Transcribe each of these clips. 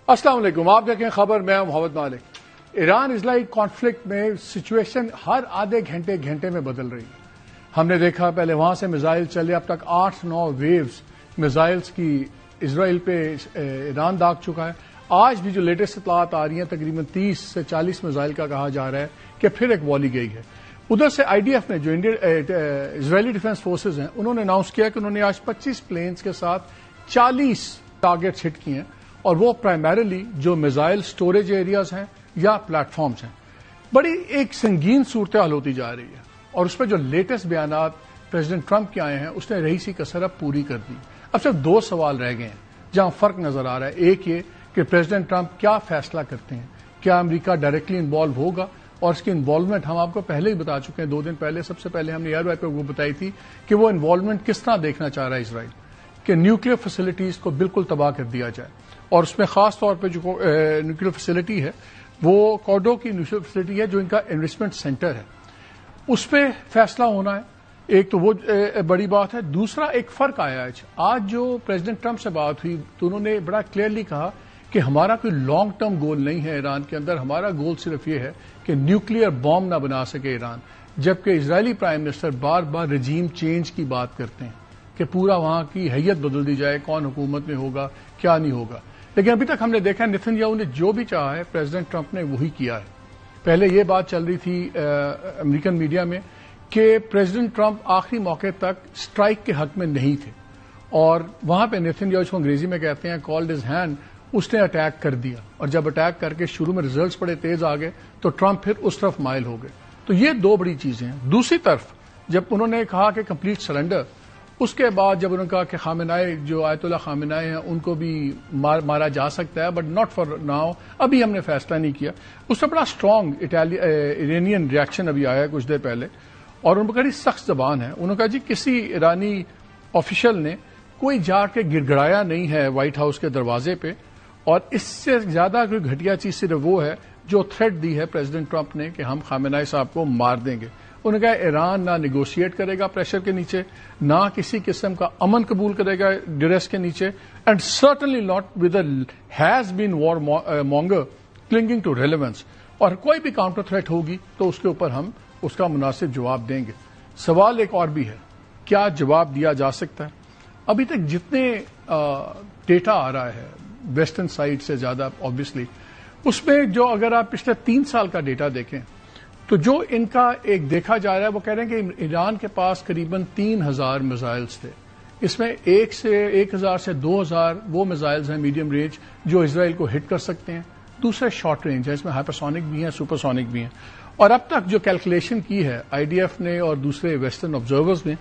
السلام علیکم، آپ دیکھیں خبر، میں محمد مالک۔ ایران اسرائیل کانفلکٹ میں سچویشن ہر آدھے گھنٹے میں بدل رہی ہے۔ ہم نے دیکھا پہلے وہاں سے میزائل چلے، اب تک 8-9 ویوز میزائلز کی اسرائیل پہ ایران داغ چکا ہے۔ آج بھی جو لیٹسٹ اطلاعات آ رہی ہیں تقریباً 30 سے 40 میزائل کا کہا جا رہا ہے کہ پھر ایک والی گئی ہے۔ ادھر سے آئی ڈی ایف نے جو اسرائیلی ڈیفنس فورسز ہیں انہوں نے اناؤنس کیا کہ انہوں نے آج 25 پلینز کے ساتھ 40 ٹارگیٹس ہٹ کیے ہیں، اور وہ پرائمریلی جو میزائل سٹوریج ایریاز ہیں یا پلیٹ فارمز ہیں۔ بڑی ایک سنگین صورتحال ہوتی جا رہی ہے، اور اس پہ جو لیٹسٹ بیانات پریزیڈنٹ ٹرمپ کے آئے ہیں اس نے رہی سی کسر اب پوری کر دی۔ اب صرف 2 سوال رہ گئے ہیں جہاں فرق نظر آ رہا ہے۔ ایک یہ کہ پریزیڈنٹ ٹرمپ کیا فیصلہ کرتے ہیں، کیا امریکہ ڈائریکٹلی انوالو ہوگا، اور اس کی انوالومنٹ ہم آپ کو پہلے ہی بتا چکے ہیں 2 دن پہلے۔ سب سے پہلے ہم نے ایئر وائے پہ وہ بتائی تھی کہ وہ انوالومنٹ کس طرح دیکھنا چاہ رہا ہے اسرائیل، کہ نیوکلیر فیسلٹیز کو بالکل تباہ کر دیا جائے، اور اس میں خاص طور پہ جو نیوکلیر فیسلٹی ہے وہ کوڈو کی نیوکلیر فیسلٹی ہے جو ان کا انویسٹمنٹ سینٹر ہے، اس پہ فیصلہ ہونا ہے۔ ایک تو وہ بڑی بات ہے۔ دوسرا ایک فرق آیا ہے، آج جو پریزیڈنٹ ٹرمپ سے بات ہوئی تو انہوں نے بڑا کلیئرلی کہا کہ ہمارا کوئی لانگ ٹرم گول نہیں ہے ایران کے اندر، ہمارا گول صرف یہ ہے کہ نیوکلیر بام نہ بنا سکے ایران، جبکہ اسرائیلی پرائم منسٹر بار بار رجیم چینج کی بات کرتے ہیں کہ پورا وہاں کی حیت بدل دی جائے، کون حکومت میں ہوگا کیا نہیں ہوگا۔ لیکن ابھی تک ہم نے دیکھا نیتن یاہو نے جو بھی چاہا ہے پریزیڈنٹ ٹرمپ نے وہی کیا ہے۔ پہلے یہ بات چل رہی تھی امریکن میڈیا میں کہ پریزیڈنٹ ٹرمپ آخری موقع تک اسٹرائک کے حق میں نہیں تھے، اور وہاں پہ نیتن یاہو، اس کو انگریزی میں کہتے ہیں کالڈ ہز ہینڈ، اس نے اٹیک کر دیا، اور جب اٹیک کر کے شروع میں ریزلٹس بڑے تیز آ گئے تو ٹرمپ پھر اس طرف مائل ہو گئے۔ تو یہ 2 بڑی چیزیں ہیں۔ دوسری طرف جب انہوں نے کہا کہ کمپلیٹ سرنڈر، اس کے بعد جب انہوں نے کہا کہ خامنائی جو آیت اللہ خامنائی ہیں ان کو بھی مارا جا سکتا ہے، بٹ ناٹ فار ناؤ، ابھی ہم نے فیصلہ نہیں کیا، اس میں بڑا اسٹرانگ ایرانین ریئیکشن ابھی آیا ہے کچھ دیر پہلے، اور ان پر بڑی سخت زبان ہے۔ انہوں نے کہا جی کسی ایرانی آفیشل نے کوئی جا کے گڑ گڑایا نہیں ہے وائٹ ہاؤس کے دروازے پہ، اور اس سے زیادہ کوئی گھٹیا چیز صرف وہ ہے جو تھریٹ دی ہے پریزیڈنٹ ٹرمپ نے کہ ہم خامنائی صاحب کو مار دیں گے۔ انہوں نے کہا ایران نہ نیگوشیٹ کرے گا پریشر کے نیچے، نہ کسی قسم کا امن قبول کرے گا ڈریس کے نیچے، and certainly not with has been warmonger clinging to relevance, اور کوئی بھی کاؤنٹر تھریٹ ہوگی تو اس کے اوپر ہم اس کا مناسب جواب دیں گے۔ سوال ایک اور بھی ہے، کیا جواب دیا جا سکتا ہے؟ ابھی تک جتنے ڈیٹا آ رہا ہے ویسٹرن سائڈ سے زیادہ آبویسلی، اس میں جو اگر آپ پچھلے 3 سال کا ڈیٹا دیکھیں تو جو ان کا ایک دیکھا جا رہا ہے، وہ کہہ رہے ہیں کہ ایران کے پاس قریباً 3000 میزائلز تھے، اس میں 1000 سے 2000 وہ میزائلز ہیں میڈیم رینج جو اسرائیل کو ہٹ کر سکتے ہیں، دوسرے شارٹ رینج ہیں، اس میں ہائپرسونک بھی ہیں، سپرسونک بھی ہیں، اور اب تک جو کیلکولیشن کی ہے آئی ڈی ایف نے اور دوسرے ویسٹرن آبزرورز نے،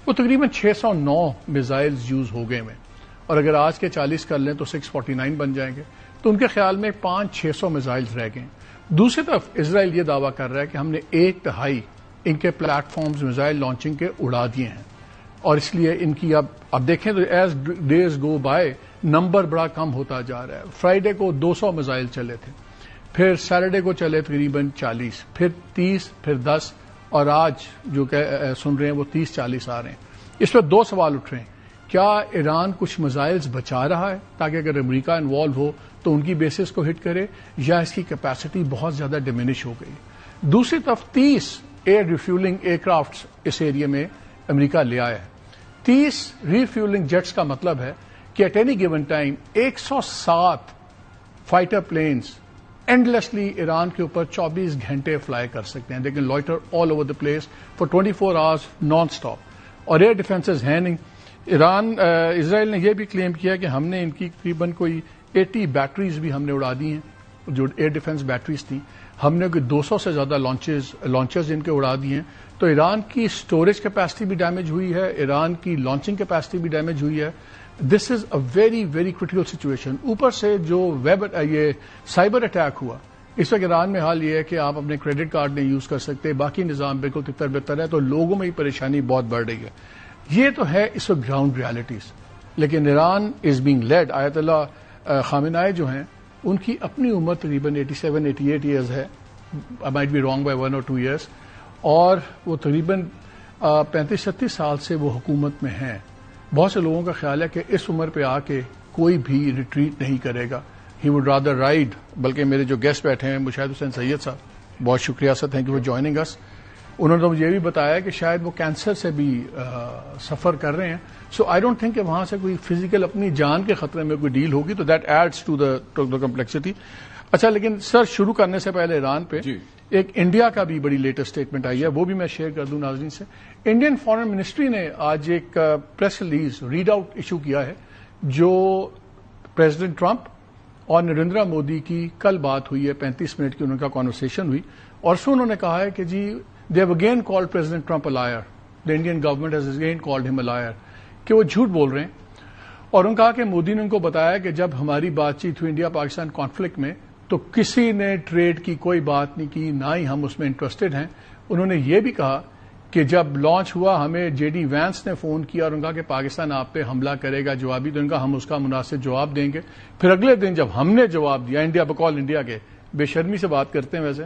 وہ تقریباً 609 میزائلز یوز ہو گئے ہیں، اور اگر آج کے 40 کر لیں تو 649 بن جائیں گے، تو ان کے خیال میں 500-600 میزائلز رہ گئے ہیں۔ دوسری طرف اسرائیل یہ دعویٰ کر رہا ہے کہ ہم نے 1/2 ان کے پلیٹ فارمز میزائل لانچنگ کے اڑا دیے ہیں، اور اس لیے ان کی اب دیکھیں تو as days go by number بڑا کم ہوتا جا رہا ہے۔ فرائیڈے کو 200 میزائل چلے تھے، پھر سیٹرڈے کو چلے تقریباً 40، پھر 30، پھر 10، اور آج جو کہ سن رہے ہیں وہ 30-40 آ رہے ہیں۔ اس پہ 2 سوال اٹھ رہے ہیں، کیا ایران کچھ میزائلز بچا رہا ہے تاکہ اگر امریکہ انوالو ہو تو ان کی بیسز کو ہٹ کرے، یا اس کی کیپیسٹی بہت زیادہ ڈیمینش ہو گئی؟ دوسری طرف 30 ایئر ریفیولنگ ایئر کرافٹس اس ایریا میں امریکہ لے آیا ہے۔ 30 ریفیولنگ جیٹس کا مطلب ہے کہ at any given time 107 fighter planes endlessly Iran کے اوپر 24 گھنٹے فلائی کر سکتے ہیں، لیکن loiter all over the place for 24 hours non stop, اور ایئر ڈیفینسز ہیں نہیں۔ اسرائیل نے یہ بھی کلیم کیا کہ ہم نے ان کی تقریباً کوئی 80 بیٹریز بھی ہم نے اڑا دی ہیں، جو ایئر ڈیفینس بیٹریز تھیں، ہم نے کوئی 200 سے زیادہ لانچرز ان کے اڑا دیے ہیں۔ تو ایران کی سٹوریج کیپیسٹی بھی ڈیمیج ہوئی ہے، ایران کی لانچنگ کیپیسٹی بھی ڈیمیج ہوئی ہے۔ This is a very very critical situation. اوپر سے جو یہ سائبر اٹیک ہوا، اس وقت ایران میں حال یہ ہے کہ آپ اپنے کریڈٹ کارڈ نہیں یوز کر سکتے، باقی نظام بالکل تتر بتر ہے، تو لوگوں میں ہی پریشانی بہت بڑھ رہی ہے۔ یہ تو ہے اس وقت گراؤنڈ ریالٹیز، لیکن ایران از بینگ لیڈ۔ آیت اللہ خامنائی جو ہیں ان کی اپنی عمر تقریباً 87-88 ایئرز ہے، I might be wrong by 1 or 2 years، اور وہ تقریباً 35-36 سال سے وہ حکومت میں ہیں۔ بہت سے لوگوں کا خیال ہے کہ اس عمر پہ آ کے کوئی بھی ریٹریٹ نہیں کرے گا، ہی وڈ رادر رائڈ. بلکہ میرے جو گیسٹ بیٹھے ہیں مشاہد حسین سید صاحب، بہت شکریہ سر، تھینک یو فار جوائننگ اس. انہوں نے مجھے یہ بھی بتایا کہ شاید وہ کینسر سے بھی سفر کر رہے ہیں. سو آئی ڈونٹ تھنک کہ وہاں سے کوئی فزیکل اپنی جان کے خطرے میں کوئی ڈیل ہوگی، تو that adds to the complexity. اچھا، لیکن سر شروع کرنے سے پہلے ایران پہ ایک انڈیا کا بھی بڑی لیٹسٹ اسٹیٹمنٹ آئی ہے، وہ بھی میں شیئر کر دوں ناظرین سے. انڈین فارن منسٹری نے آج ایک press release read out issue کیا ہے، جو پریزیڈنٹ ٹرمپ اور نریندر مودی کی کل بات ہوئی ہے، 35 منٹ کی ان کا کانورسیشن ہوئی، اور اس میں انہوں نے کہا ہے کہ جی they have again called President Trump a liar. The Indian government has again called him a liar. کہ وہ جھوٹ بول رہے ہیں. اور انہوں نے کہا کہ مودی نے ان کو بتایا کہ جب ہماری بات چیت ہوئی انڈیا پاکستان کانفلکٹ میں تو کسی نے ٹریڈ کی کوئی بات نہیں کی، نہ ہی ہم اس میں انٹرسٹڈ ہیں. انہوں نے یہ بھی کہا کہ جب لانچ ہوا ہمیں جے ڈی وینس نے فون کیا اور ان کا کہ پاکستان آپ پہ حملہ کرے گا جوابی، تو ان کا ہم اس کا مناسب جواب دیں گے. پھر اگلے دن جب ہم نے جواب دیا، انڈیا بقول انڈیا کے بے شرمی سے بات کرتے ہیں ویسے،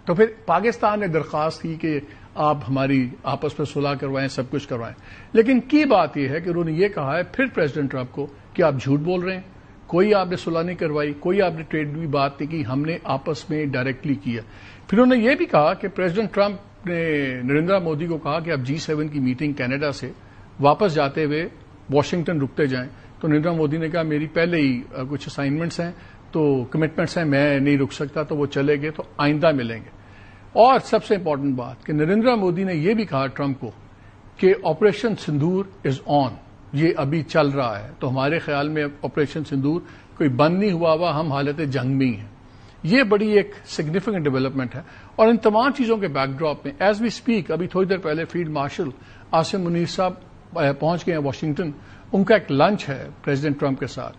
تو پھر پاکستان نے درخواست کی کہ آپ ہماری آپس میں صلح کروائیں، سب کچھ کروائیں. لیکن کی بات یہ ہے کہ انہوں نے یہ کہا ہے پھر پریزیڈنٹ ٹرمپ کو کہ آپ جھوٹ بول رہے ہیں، کوئی آپ نے صلح نہیں کروائی، کوئی آپ نے ٹریڈ کی بات نہیں کی، ہم نے آپس میں ڈائریکٹلی کیا. پھر انہوں نے یہ بھی کہا کہ پریزیڈنٹ ٹرمپ نے نریندر مودی کو کہا کہ آپ G7 کی میٹنگ کینیڈا سے واپس جاتے ہوئے واشنگٹن رکتے جائیں. تو نریندر مودی نے کہا میری پہلے ہی کچھ اسائنمنٹس ہیں، تو کمٹمنٹس ہیں، میں نہیں رک سکتا، تو وہ چلے گئے، تو آئندہ ملیں گے. اور سب سے امپورٹنٹ بات کہ نریندر مودی نے یہ بھی کہا ٹرمپ کو کہ آپریشن سندور از آن، یہ ابھی چل رہا ہے. تو ہمارے خیال میں آپریشن سندور کوئی بند نہیں ہوا، ہم حالت جنگ میں ہی ہیں. یہ بڑی ایک سگنیفیکنٹ ڈیولپمنٹ ہے. اور ان تمام چیزوں کے بیک ڈراپ میں ایز وی اسپیک ابھی تھوڑی دیر پہلے فیلڈ مارشل عاصم منیر صاحب پہنچ گئے ہیں واشنگٹن. ان کا ایک لنچ ہے پریزیڈنٹ ٹرمپ کے ساتھ.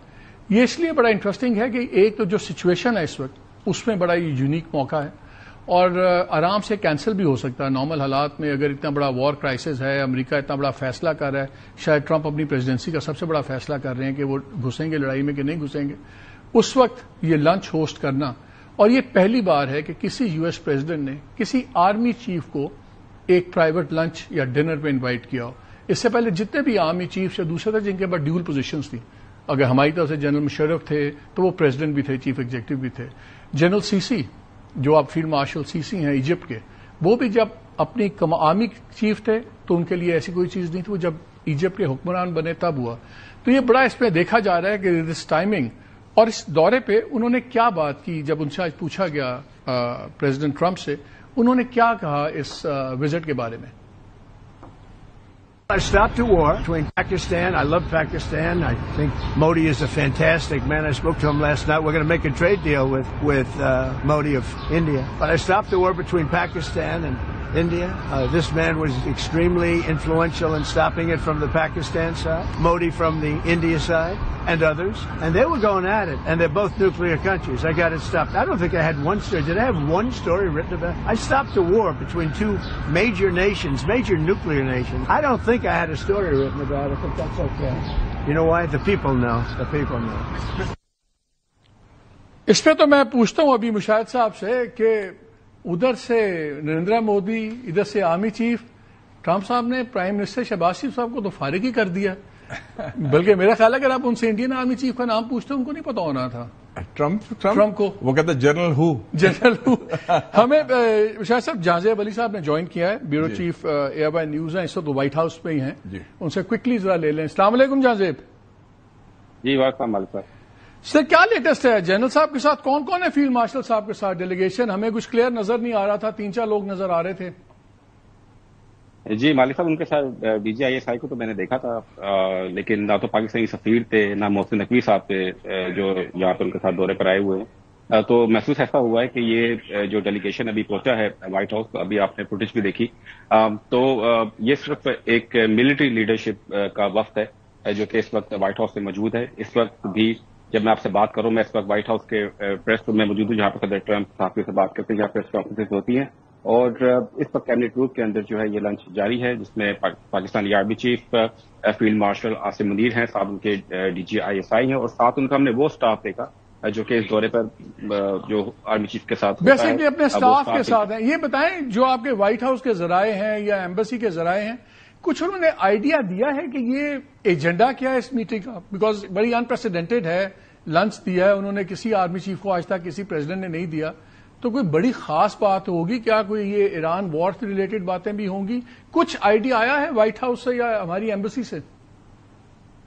یہ اس لیے بڑا انٹرسٹنگ ہے کہ ایک تو جو سچویشن ہے اس وقت اس میں بڑا یونیک موقع ہے، اور آرام سے کینسل بھی ہو سکتا ہے نارمل حالات میں. اگر اتنا بڑا وار کرائسس ہے، امریکہ اتنا بڑا فیصلہ کر رہا ہے، شاید ٹرمپ اپنی پریزیڈنسی کا سب سے بڑا فیصلہ کر رہے ہیں کہ وہ گھسیں گے لڑائی میں کہ نہیں گھسیں گے، اس وقت یہ لنچ ہوسٹ کرنا. اور یہ پہلی بار ہے کہ کسی یو ایس پریزیڈنٹ نے کسی آرمی چیف کو ایک پرائیویٹ لنچ یا ڈنر پہ انوائٹ کیا ہو. اس سے پہلے جتنے بھی آرمی چیف یا دوسرے تھے جن کے پاس ڈیول پوزیشنز تھیں، اگر ہماری طرف سے جنرل مشرف تھے تو وہ پریزیڈنٹ بھی تھے، چیف ایگزیکٹو بھی تھے. جنرل سیسی جو اب فیلڈ مارشل سیسی ہیں ایجپٹ کے، وہ بھی جب اپنی آرمی چیف تھے تو ان کے لیے ایسی کوئی چیز نہیں تھی، وہ جب ایجپٹ کے حکمران بنے تب ہوا. تو یہ بڑا اس میں دیکھا جا رہا ہے کہ دس ٹائمنگ. اور اس دورے پہ انہوں نے کیا بات کی، جب ان سے آج پوچھا گیا پریزیڈنٹ ٹرمپ سے، انہوں نے کیا کہا اس وزٹ کے بارے میں. I stopped the war between Pakistan. I love Pakistan. I think Modi is a fantastic man. I spoke to him last night. We're going to make a trade deal with Modi of India. But I stopped the war between Pakistan and India. This man was extremely influential in stopping it from the Pakistan side, Modi from the India side, and others. And they were going at it, and they're both nuclear countries. I got it stopped. I don't think I had one story. Did I have one story written about it? I stopped the war between two major nations, major nuclear nations. I don't think I had a story written about it, but that's okay. You know why? The people know. The people know. اس پہ تو میں پوچھتا ہوں ابھی مشاہد صاحب سے کہ ادھر سے نریندر مودی، ادھر سے آرمی چیف، ٹرمپ صاحب نے پرائم منسٹر شہباز شریف صاحب کو تو فارغ ہی کر دیا. بلکہ میرا خیال ہے اگر آپ ان سے انڈین آرمی چیف کا نام پوچھتے ان کو نہیں پتا ہونا تھا. ٹرمپ کو وہ کہتے جنرل ہو. ہمیں شاید صاحب جہانزیب علی صاحب نے جوائن کیا ہے، bureau chief Arab News ہیں، اس وقت وائٹ ہاؤس میں ہی ہیں. ان سے کوئکلی ذرا لے لیں. السلام علیکم جہانزیب. جی وعلیکم السلام. سر کیا لیٹسٹ ہے؟ جنرل صاحب کے ساتھ کون کون ہے؟ فیلڈ مارشل صاحب کے ساتھ ڈیلیگیشن ہمیں کچھ کلیئر نظر نہیں آ رہا تھا، 3-4 لوگ نظر آ رہے تھے. جی مالک صاحب ان کے ساتھ DGISI کو تو میں نے دیکھا تھا، لیکن نہ تو پاکستانی سفیر تھے نہ محسن نقوی صاحب تھے جو یہاں پہ ان کے ساتھ دورے پر آئے ہوئے ہیں. تو محسوس ایسا ہوا ہے کہ یہ جو ڈیلیگیشن ابھی پہنچا ہے وائٹ ہاؤس، ابھی آپ نے فوٹیج بھی دیکھی، تو یہ صرف ایک ملٹری لیڈرشپ کا وفد ہے جو کہ اس وقت وائٹ ہاؤس میں موجود ہے. اس وقت بھی جب میں آپ سے بات کروں، میں اس وقت وائٹ ہاؤس کے پریس روم میں موجود ہوں جہاں پہ صدر ٹرمپ صحافیوں سے بات کرتے ہیں، جہاں پریس کانفرنسز ہوتی ہیں. اور اس وقت کیبنٹ گروپ کے اندر جو ہے یہ لنچ جاری ہے، جس میں Pakistani army chief field marshal Asim Munir ہیں، ساتھ ان کے DGISI ہیں، اور ساتھ ان کا ہم نے وہ اسٹاف دیکھا جو کہ اس دورے پر جو آرمی چیف کے ساتھ بیسکلی اپنے اسٹاف کے ساتھ ہیں. یہ بتائیں جو آپ کے وائٹ ہاؤس کے ذرائع ہیں یا ایمبیسی کے ذرائع ہیں، کچھ انہوں نے آئیڈیا دیا ہے کہ یہ ایجنڈا کیا ہے اس میٹنگ کا؟ بیکاز بڑی انپریسیڈنٹڈ ہے لنچ دیا ہے انہوں نے کسی آرمی چیف کو آج تک کسی پریزیڈنٹ نے نہیں دیا. تو کوئی بڑی خاص بات ہوگی کیا؟ کوئی یہ ایران وار سے ریلیٹڈ باتیں بھی ہوں گی؟ کچھ آئیڈیا آیا ہے وائٹ ہاؤس سے یا ہماری ایمبیسی سے؟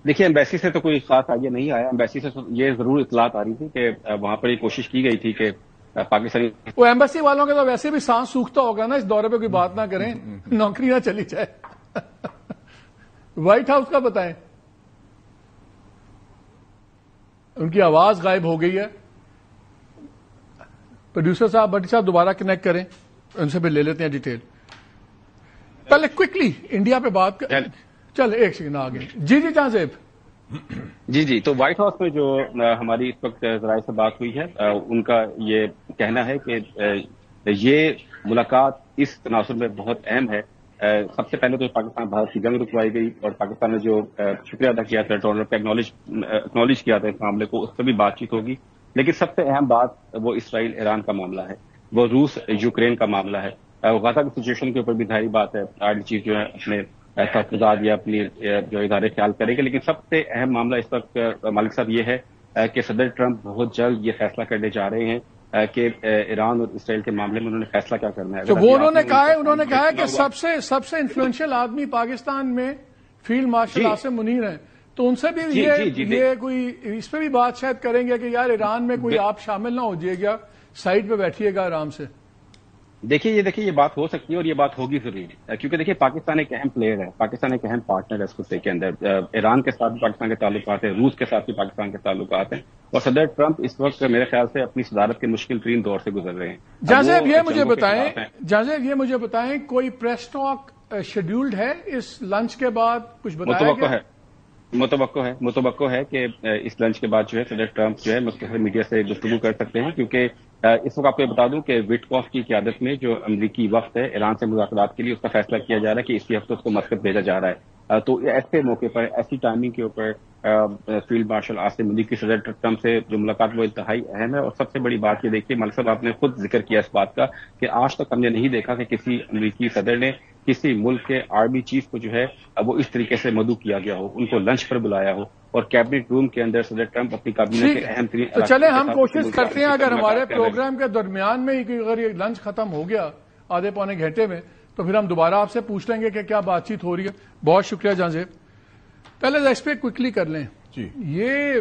دیکھیے ایمبیسی سے تو کوئی خاص آئیڈیا نہیں آیا. ایمبیسی سے یہ ضرور اطلاعات آ رہی تھی کہ وہاں پر یہ کوشش کی گئی تھی کہ پاکستانی وہ ایمبیسی والوں کے تو ویسے بھی سانس سوکھتا ہوگا نا اس دورے پہ، کوئی بات نہ کریں، نوکری نہ چلی جائے. وائٹ ہاؤس کا بتائیں. ان کی آواز غائب ہو گئی ہے. پروڈیوسر صاحب، بٹی صاحب دوبارہ کنیکٹ کریں، ان سے پھر لے لیتے ہیں ڈیٹیل. پہلے کوئکلی انڈیا پہ بات چل ایک سیکنڈ آگے. جی جہاں زیب. جی تو وائٹ ہاؤس میں جو ہماری اس وقت ذرائع سے بات ہوئی ہے، ان کا یہ کہنا ہے کہ یہ ملاقات اس تناظر میں بہت اہم ہے. سب سے پہلے تو پاکستان بھارت کی جنگ رکوائی گئی اور پاکستان نے جو شکریہ ادا کیا تھا ڈونلڈ پہ اکنالج کیا تھا اس معاملے کو، اس پہ بھی بات چیت ہوگی. لیکن سب سے اہم بات وہ اسرائیل ایران کا معاملہ ہے، وہ روس یوکرین کا معاملہ ہے. غزہ کی سچویشن کے اوپر بھی ظاہری بات ہے آج چیز جو ہے اپنے تحفظات یا اپنی جو ادارے خیال کریں گے. لیکن سب سے اہم معاملہ اس وقت مالک صاحب یہ ہے کہ صدر ٹرمپ بہت جلد یہ فیصلہ کرنے جا رہے ہیں کہ ایران اور اسرائیل کے معاملے میں انہوں نے فیصلہ کیا کرنا ہے. تو وہ انہوں نے کہا ہے کہ سب سے انفلوئنشل آدمی پاکستان میں فیلڈ مارشل عاصم منیر ہیں. تو ان سے بھی یہ کوئی اس پہ بھی بات شاید کریں گے کہ یار ایران میں کوئی آپ شامل نہ ہو جائے گا، سائڈ پہ بیٹھیے گا آرام سے. دیکھیے یہ بات ہو سکتی ہے اور یہ بات ہوگی ضروری، کیونکہ دیکھیے پاکستان ایک اہم پلیئر ہے، پاکستان ایک اہم پارٹنر ہے اس خطے کے اندر. ایران کے ساتھ بھی پاکستان کے تعلقات ہیں، روس کے ساتھ بھی پاکستان کے تعلقات ہیں، اور صدر ٹرمپ اس وقت میرے خیال سے اپنی صدارت کے مشکل ترین دور سے گزر رہے ہیں. جازیب یہ مجھے بتائیں کوئی پریس ٹاک شیڈیولڈ ہے اس لنچ کے بعد؟ کچھ بتایا گیا؟ متوقع ہے کہ اس لنچ کے بعد جو ہے صدر ٹرمپ جو ہے مستقل میڈیا سے گفتگو کر سکتے ہیں، کیونکہ اس وقت آپ کو یہ بتا دوں کہ وٹکوف کی قیادت میں جو امریکی وفد ہے ایران سے مذاکرات کے لیے، اس کا فیصلہ کیا جا رہا ہے کہ اسی ہفتے اس کو مسقط بھیجا جا رہا ہے. تو ایسے موقع پر، ایسی ٹائمنگ کے اوپر فیلڈ مارشل عاصم منیر کی صدر ٹرمپ سے جو ملاقات وہ انتہائی اہم ہے. اور سب سے بڑی بات یہ دیکھیے ملک صاحب، آپ نے خود ذکر کیا اس بات کا کہ آج تک ہم نے نہیں دیکھا کہ کسی امریکی صدر نے کسی ملک کے آرمی چیف کو جو ہے وہ اس طریقے سے مدعو کیا گیا ہو، ان کو لنچ پر بلایا ہو، اور کیبنٹ روم کے اندر صدر ٹرمپ اپنی کابینہ کے اہم ترین. تو چلیں ہم کوشش کرتے ہیں اگر ہمارے پروگرام کے درمیان میں ہی اگر یہ لنچ ختم ہو گیا آدھے پونے گھنٹے میں، تو پھر ہم دوبارہ آپ سے پوچھ لیں گے کہ کیا بات چیت ہو رہی ہے. بہت شکریہ جہاں زیب. پہلے اس پہ کوئکلی کر لیں. یہ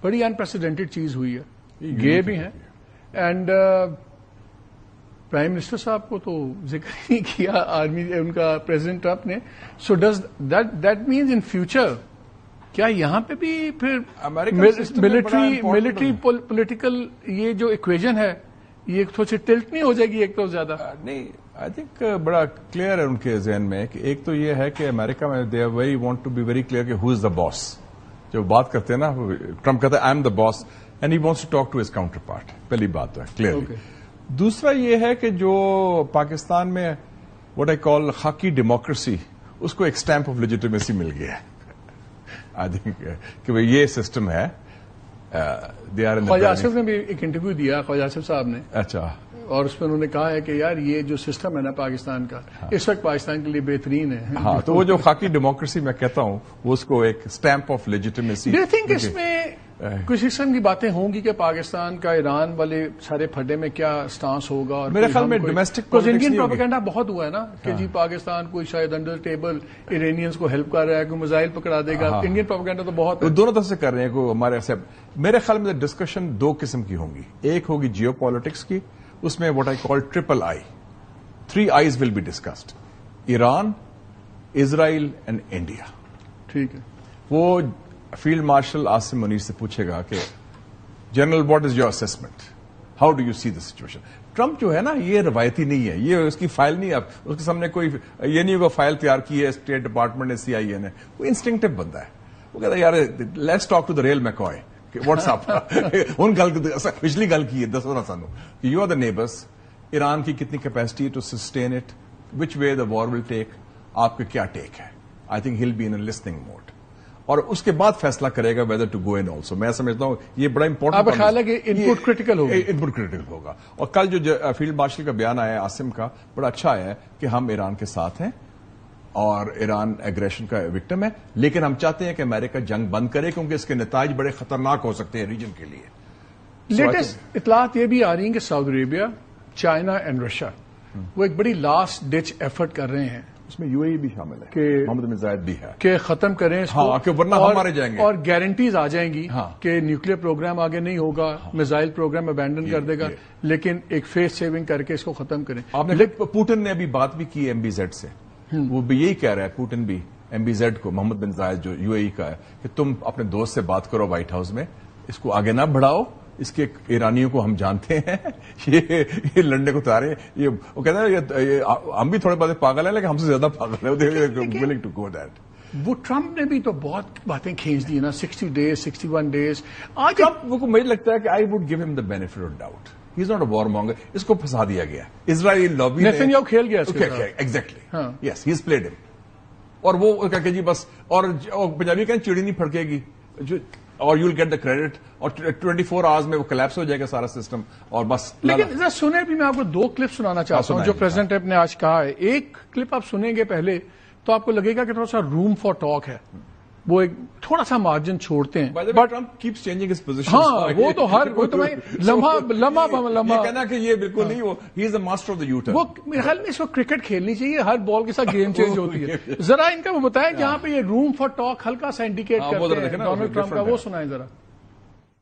بڑی انپریسیڈنٹڈ چیز ہوئی ہے، گئے بھی ہیں، اینڈ پرائم منسٹر صاحب کو تو ذکر نہیں کیا آرمی ان کا پریزیڈنٹ ٹرمپ نے. So does that means in future کیا یہاں پہ بھی پھر ملٹری پولیٹیکل یہ جو ایکویژن ہے یہ تھوڑی سی ٹلٹ نہیں ہو جائے گی ایک تو زیادہ؟ نہیں، آئی تھنک بڑا کلیئر ہے ان کے ذہن میں کہ ایک تو یہ ہے کہ امریکہ میں they very want to be very clear کہ ہو از دا باس. جو بات کرتے ہیں نا ٹرمپ کہتا ہے I am the boss and he wants to talk to his counterpart. پہلی بات تو ہے کلیئرلی. دوسرا یہ ہے کہ جو پاکستان میں what I call Khakee democracy, اس کو ایک اسٹیمپ آف لیجیٹیمیسی مل گیا ہے. آئی تھنک کہ بھائی یہ سسٹم ہے. خواجہ آصف نے بھی ایک انٹرویو دیا، خواجہ آصف صاحب نے. اچھا. اور اس میں انہوں نے کہا ہے کہ یار یہ جو سسٹم ہے نا پاکستان کا اس وقت پاکستان کے لیے بہترین ہے. ہاں، تو وہ جو خاکی ڈیموکریسی میں کہتا ہوں وہ اس کو ایک stamp of legitimacy. Do you think اس میں کچھ قسم کی باتیں ہوں گی کہ پاکستان کا ایران والے سارے پھڈے میں کیا سٹانس ہوگا؟ اور میرے خیال میں ڈومیسٹک انڈین پروپیگنڈا بہت ہوا ہے نا کہ جی پاکستان کوئی شاید انڈر ٹیبل ایرانیئنز کو ہیلپ کر رہا ہے، کوئی میزائل پکڑا دے گا. انڈین پروپیگنڈا تو بہت ہے، دونوں طرف سے کر رہے ہیں. کوئی ہمارے ایسے میرے خیال میں ڈسکشن دو قسم کی ہوں گی. ایک ہوگی جیو پالیٹکس کی، اس میں what I call triple I, 3 I's will be discussed: Iran, Israel and India. ٹھیک ہے. وہ فیلڈ مارشل عاصم منیر سے پوچھے گا کہ general what is your assessment, how do you see the situation. Trump جو ہے نا یہ روایتی نہیں ہے، یہ اس کی فائل نہیں ہے. اس کے سامنے کوئی یہ نہیں ہوگا فائل تیار کی ہے اسٹیٹ ڈپارٹمنٹ نے، CIA نے. وہ انسٹنکٹو بندہ ہے. وہ کہتا ہے یار let's talk to the real McCoy. What's up ان گل پچھلی گل کی ہے دسو نا سانو کہ you are the neighbours. Iran کی کتنی capacity to sustain it, which way the war will take, آپ کا کیا ٹیک ہے. I think he'll be in listening mode, اور اس کے بعد فیصلہ کرے گا whether to go in also. میں سمجھتا ہوں یہ بڑا امپورٹنٹ. آپ خیال ہے کہ ان پٹ کریٹیکل ہوگا؟ ان پٹ کریٹیکل ہوگا. اور کل جو فیلڈ مارشل کا بیان آیا عاصم کا بڑا اچھا ہے کہ ہم ایران کے ساتھ ہیں اور ایران ایگریشن کا وکٹم ہے، لیکن ہم چاہتے ہیں کہ امریکہ جنگ بند کرے کیونکہ اس کے نتائج بڑے خطرناک ہو سکتے ہیں ریجن کے لیے۔ لیٹسٹ اطلاعات یہ بھی آ رہی ہیں کہ سعودی عربیہ، چائنا اینڈ رشیا وہ ایک بڑی لاسٹ ڈچ ایفرٹ کر رہے ہیں، اس میں UAE بھی شامل ہے، کہ محمد بن زائد بھی ہے، کہ ختم کریں اس کو، ہاں کہ ورنہ ہم مارے جائیں گے، اور گارنٹیز آ جائیں گی ہاں کہ نیوکلیر پروگرام آگے نہیں ہوگا، میزائل پروگرام ابینڈن کر دے گا، لیکن ایک فیس سیونگ کر کے اس کو ختم کریں۔ آپ نے پوٹن نے ابھی بات بھی کی MBZ سے، وہ بھی یہی کہہ رہا ہے پوٹن بھی MBZ کو، محمد بن زائد جو UAE کا ہے، کہ تم اپنے دوست سے بات کرو وائٹ ہاؤس میں، اس کو آگے نہ بڑھاؤ، اس کے ایرانیوں کو ہم جانتے ہیں، یہ لڑنے کو تیار ہیں، یہ وہ کہتے ہیں ہم بھی تھوڑے باتیں پاگل ہیں لیکن ہم سے زیادہ پاگل ہیں، willing to go that۔ وہ ٹرمپ نے بھی تو بہت باتیں کھینچ دی نا، 60 days 61 days آج ٹرمپ مجھے لگتا ہے کہ I would give him the benefit of doubt. He is not a warmonger. اس کو پھنسا دیا گیا، اسرائیلی لابی نے، نیتن یاہو کھیل گیا اس کے ساتھ، exactly, yes he is played ہم، اور وہ کہ جی بس، اور پنجابی کہیں چڑی نہیں پھڑکے گی، اور you will get the credit, اور 24 hours میں وہ کلیپس ہو جائے گا سارا سسٹم، اور بس۔ لیکن ذرا سنیں بھی، میں آپ کو 2 کلپ سنانا چاہتا ہوں جو پریزیڈنٹ ٹرمپ نے آج کہا ہے۔ ایک کلپ آپ سنیں گے پہلے تو آپ کو لگے گا کہ تھوڑا سا روم فار ٹاک ہے، وہ ایک تھوڑا سا مارجن چھوڑتے ہیں، but Trump keeps changing his position. ہاں وہ تو لمحہ کہنا کہ یہ بالکل نہیں، وہ he is a master of the U turn. وہ میرے خیال میں اس کو کرکٹ کھیلنی چاہیے، ہر بال کے ساتھ گیم چینج ہوتی ہے۔ ذرا ان کا وہ بتائیں جہاں پہ یہ روم فار ٹاک ہلکا سا انڈیکیٹ کرتے ہیں ڈونلڈ ٹرمپ کا، وہ سنائیں ذرا۔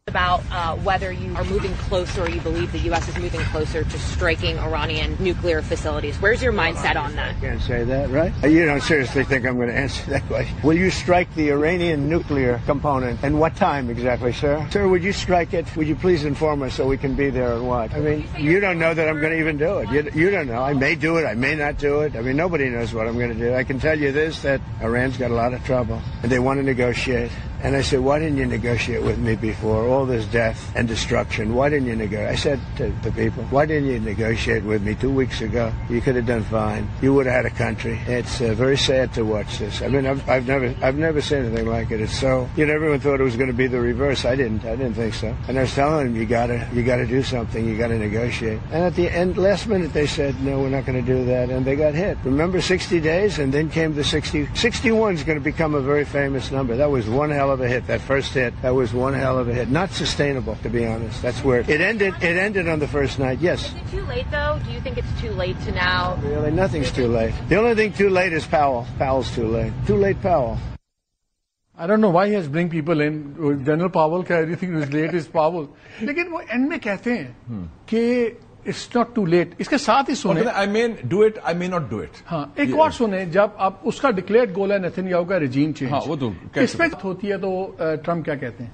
About whether you are moving closer, or you believe the U.S. is moving closer to striking Iranian nuclear facilities. Where's your mindset on that? I can't say that, right? You don't seriously think I'm going to answer that question? Will you strike the Iranian nuclear component? And what time exactly, sir? Sir, would you strike it? Would you please inform us so we can be there and watch? I mean, you don't know that I'm going to even do it. You don't know. I may do it. I may not do it. I mean, nobody knows what I'm going to do. I can tell you this, that Iran's got a lot of trouble, and they want to negotiate. And I said, why didn't you negotiate with me before all this death and destruction? Why didn't you negotiate? I said to the people, why didn't you negotiate with me 2 weeks ago? You could have done fine. You would have had a country. It's very sad to watch this. I mean, I've never seen anything like it. It's so, everyone thought it was going to be the reverse. I didn't think so. And I was telling them, you gotta do something. You gotta negotiate. And at the end, last minute, they said, no, we're not going to do that. And they got hit. Remember 60 days? And then came the 60. 61 is going to become a very famous number. That was one hell of a hit. That first hit, that was one hell of a hit. Not sustainable, to be honest. That's where it ended. It ended on the first night. Yes. Is it too late, though? Do you think it's too late to now? Really, nothing's too late. The only thing too late is Powell. Powell's too late. Too late, Powell. I don't know why he has bring people in. General Powell کا everything is late is Powell. لیکن وہ and میں کہتے ہیں کہ it's not to late. اس کے ساتھ ہی سنیں I may do it, I may not do it. ہاں ایک اور سنیں، جب اب اس کا ڈکلیئرڈ گول ہے نیتن یاہو کا ریجیم چینج، ہاں وہ تو اس پہ ہوتی ہے تو ٹرمپ کیا کہتے ہیں؟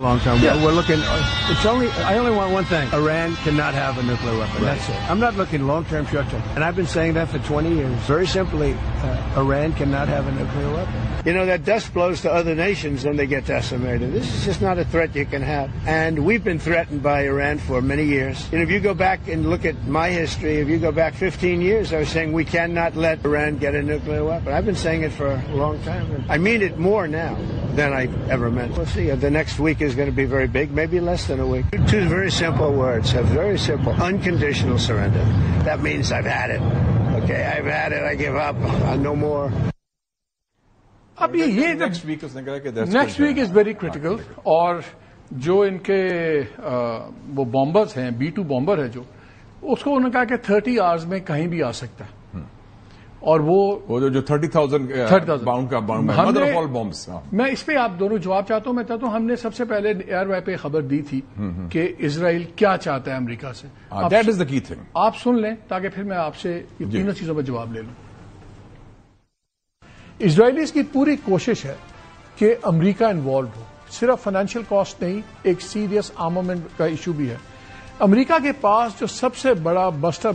Long time. Yeah. We're looking. I only want one thing. Iran cannot have a nuclear weapon. That's it. I'm not looking long term, short term. And I've been saying that for 20 years. Very simply, Iran cannot have a nuclear weapon. That dust blows to other nations and they get decimated. This is just not a threat you can have. And we've been threatened by Iran for many years. If you go back and look at my history, if you go back 15 years, I was saying we cannot let Iran get a nuclear weapon. I've been saying it for a long time. I mean it more now than I ever meant. We'll see. The next week is going to be very big, maybe less than a week. 2 very simple words, very simple. Unconditional surrender. That means I've had it. Okay, I've had it, I give up, no more. اب یہ next week اس نے کہا کہ next week is very critical, اور جو ان کے وہ بامبرز ہیں، B-2 بامبر ہے جو، اس کو انہوں نے کہا کہ 30 hours میں کہیں بھی آ سکتا ہے، اور وہ جو 30,000 باؤنڈ کا مدر آف آل بامبس. میں اس پہ آپ دونوں جواب چاہتا ہوں. میں چاہتا ہوں ہم نے سب سے پہلے ایئر وے پہ خبر دی تھی کہ اسرائیل کیا چاہتا ہے امریکہ سے. دیٹ از دا کی تھنگ. آپ سن لیں تاکہ پھر میں آپ سے یہ تینوں چیزوں پر جواب لے لوں. اسرائیلیز کی پوری کوشش ہے کہ امریکہ انوالوڈ ہو. صرف فائنینشیل کاسٹ نہیں، ایک سیریس آرمامنٹ کا ایشو بھی ہے. امریکہ کے پاس جو سب سے بڑا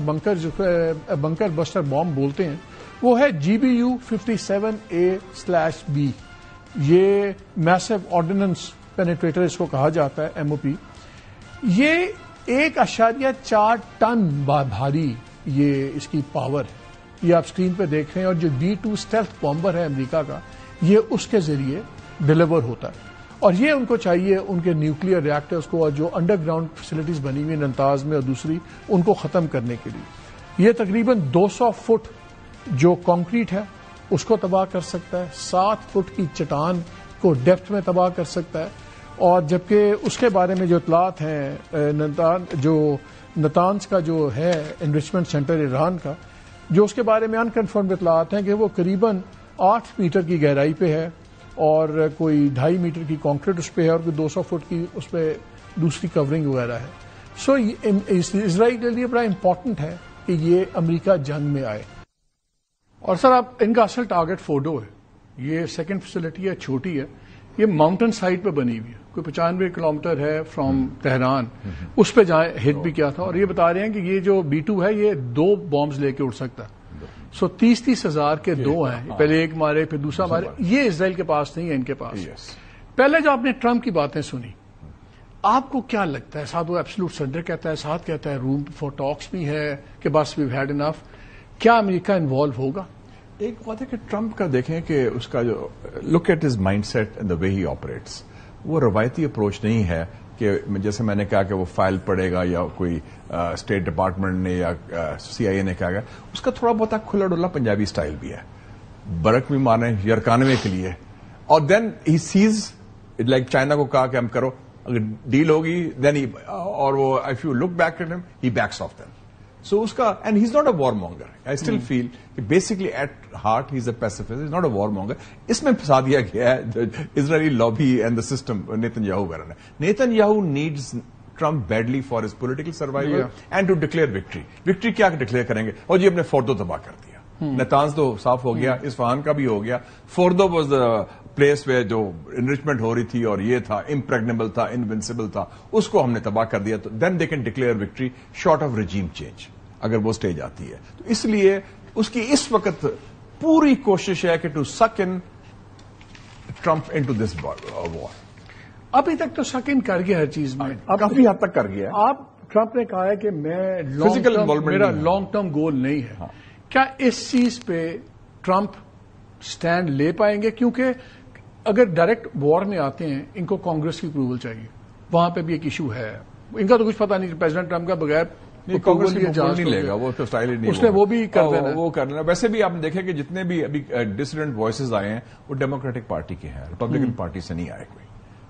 بنکر بسٹر بام بولتے ہیں وہ ہے GBU 57A/B. یہ میسو آرڈیننس پینیٹریٹر اس کو کہا جاتا ہے، MOP. یہ 1.4 ٹن بھاری یہ اس کی پاور ہے. یہ آپ اسکرین پہ دیکھ رہے ہیں. اور جو B-2 اسٹیلتھ بامبر ہے امریکہ کا، یہ اس کے ذریعے ڈیلیور ہوتا ہے. اور یہ ان کو چاہیے ان کے نیوکلیر ریئیکٹرز کو اور جو انڈر گراؤنڈ فیسلٹیز بنی ہوئی ننتاز میں اور دوسری، ان کو ختم کرنے کے لیے. یہ تقریباً 200 فٹ جو کانکریٹ ہے اس کو تباہ کر سکتا ہے, 7 فٹ کی چٹان کو ڈیپتھ میں تباہ کر سکتا ہے. اور جبکہ اس کے بارے میں جو اطلاعات ہیں, نتانز کا جو ہے انریچمنٹ سینٹر ایران کا, جو اس کے بارے میں انکنفرمڈ اطلاعات ہیں کہ وہ قریباً 8 میٹر کی گہرائی پہ ہے اور کوئی 2.5 میٹر کی کانکریٹ اس پہ ہے اور کوئی 200 فٹ کی اس پہ دوسری کورنگ وغیرہ ہے. سو اسرائیل کے لیے بڑا امپورٹنٹ ہے کہ یہ امریکہ جنگ میں آئے. اور سر آپ ان کا اصل ٹارگٹ فورڈو ہے. یہ سیکنڈ فیسلٹی ہے, چھوٹی ہے, یہ ماؤنٹن سائٹ پہ بنی ہوئی ہے, کوئی 95 کلومیٹر ہے فرام تہران. اس پہ جہاں ہٹ بھی کیا تھا, اور یہ بتا رہے ہیں کہ یہ جو B-2 ہے یہ 2 بامز لے کے اڑ سکتا ہے. سو 30 ہزار کے 2 ہیں, پہلے ایک مارے پھر دوسرا مارے. یہ اسرائیل کے پاس نہیں ہے, ان کے پاس. پہلے جو آپ نے ٹرمپ کی باتیں سنی, آپ کو کیا لگتا ہے؟ ساتھ وہ ایبسلوٹ سرنڈر کہتا ہے, ساتھ کہتا ہے روم فار ٹاکس بھی ہے کہ بس ویو ہیڈ انف. کیا امریکہ انوالو ہوگا؟ ایک بات ہے کہ ٹرمپ کا دیکھیں کہ اس کا جو look at his mindset and the way he operates, وہ روایتی اپروچ نہیں ہے کہ جیسے میں نے کہا کہ وہ فائل پڑے گا یا کوئی اسٹیٹ ڈپارٹمنٹ نے یا CIA نے کہا گا. اس کا تھوڑا بہت کھلا ڈلا پنجابی اسٹائل بھی ہے, برک بھی مارے یرکانوے کے لیے, اور دین ہی سیز لائک چائنا کو کہا کہ ہم کرو, اگر ڈیل ہوگی دین اور وہ if you look back at him he backs off them. So اس کا and he is not a warmonger. I still feel کہ basically at heart he is a pacifist, is not a warmonger. اس میں پھنسا دیا گیا ہے Israeli lobby and the system Netanyahu وغیرہ نے. Netanyahu needs Trump badly for his political survival and to declare victory. Victory کیا declare کریں گے؟ اور جی ہم نے فوردو تباہ کر دیا. نتانز تو صاف ہو گیا, اصفہان کا بھی ہو گیا. فوردو واز دا پلیس پہ جو انریچمنٹ ہو رہی تھی اور یہ تھا امپریگنیبل تھا, انوینسیبل تھا, اس کو ہم نے تباہ کر دیا. تو then they can declare victory short of regime change اگر وہ اسٹیج آتی ہے. تو اس لیے اس کی اس وقت پوری کوشش ہے کہ ٹو سک ان ٹرمپ ان ٹو دس وار. ابھی تک تو سک ان کر گیا ہر چیز میں, کافی حد تک کر گیا. آپ ٹرمپ نے کہا ہے کہ میں میرا لانگ ٹرم گول نہیں ہے. کیا اس چیز پہ ٹرمپ سٹینڈ لے پائیں گے؟ کیونکہ اگر ڈائریکٹ وار میں آتے ہیں ان کو کانگریس کی اپروول چاہیے, وہاں پہ بھی ایک ایشو ہے. ان کا تو کچھ پتا نہیں, پریزیڈنٹ ٹرمپ کا بغیر کانگریس نہیں لے گا, وہ تو اسٹائل ہی نہیں, اس نے وہ بھی کر دینا, وہ کرنا. ویسے بھی آپ نے دیکھا کہ جتنے بھی ابھی ڈسیڈنٹ وائسز آئے ہیں وہ ڈیموکریٹک پارٹی کے ہیں, ریپبلکن پارٹی سے نہیں آئے کوئی.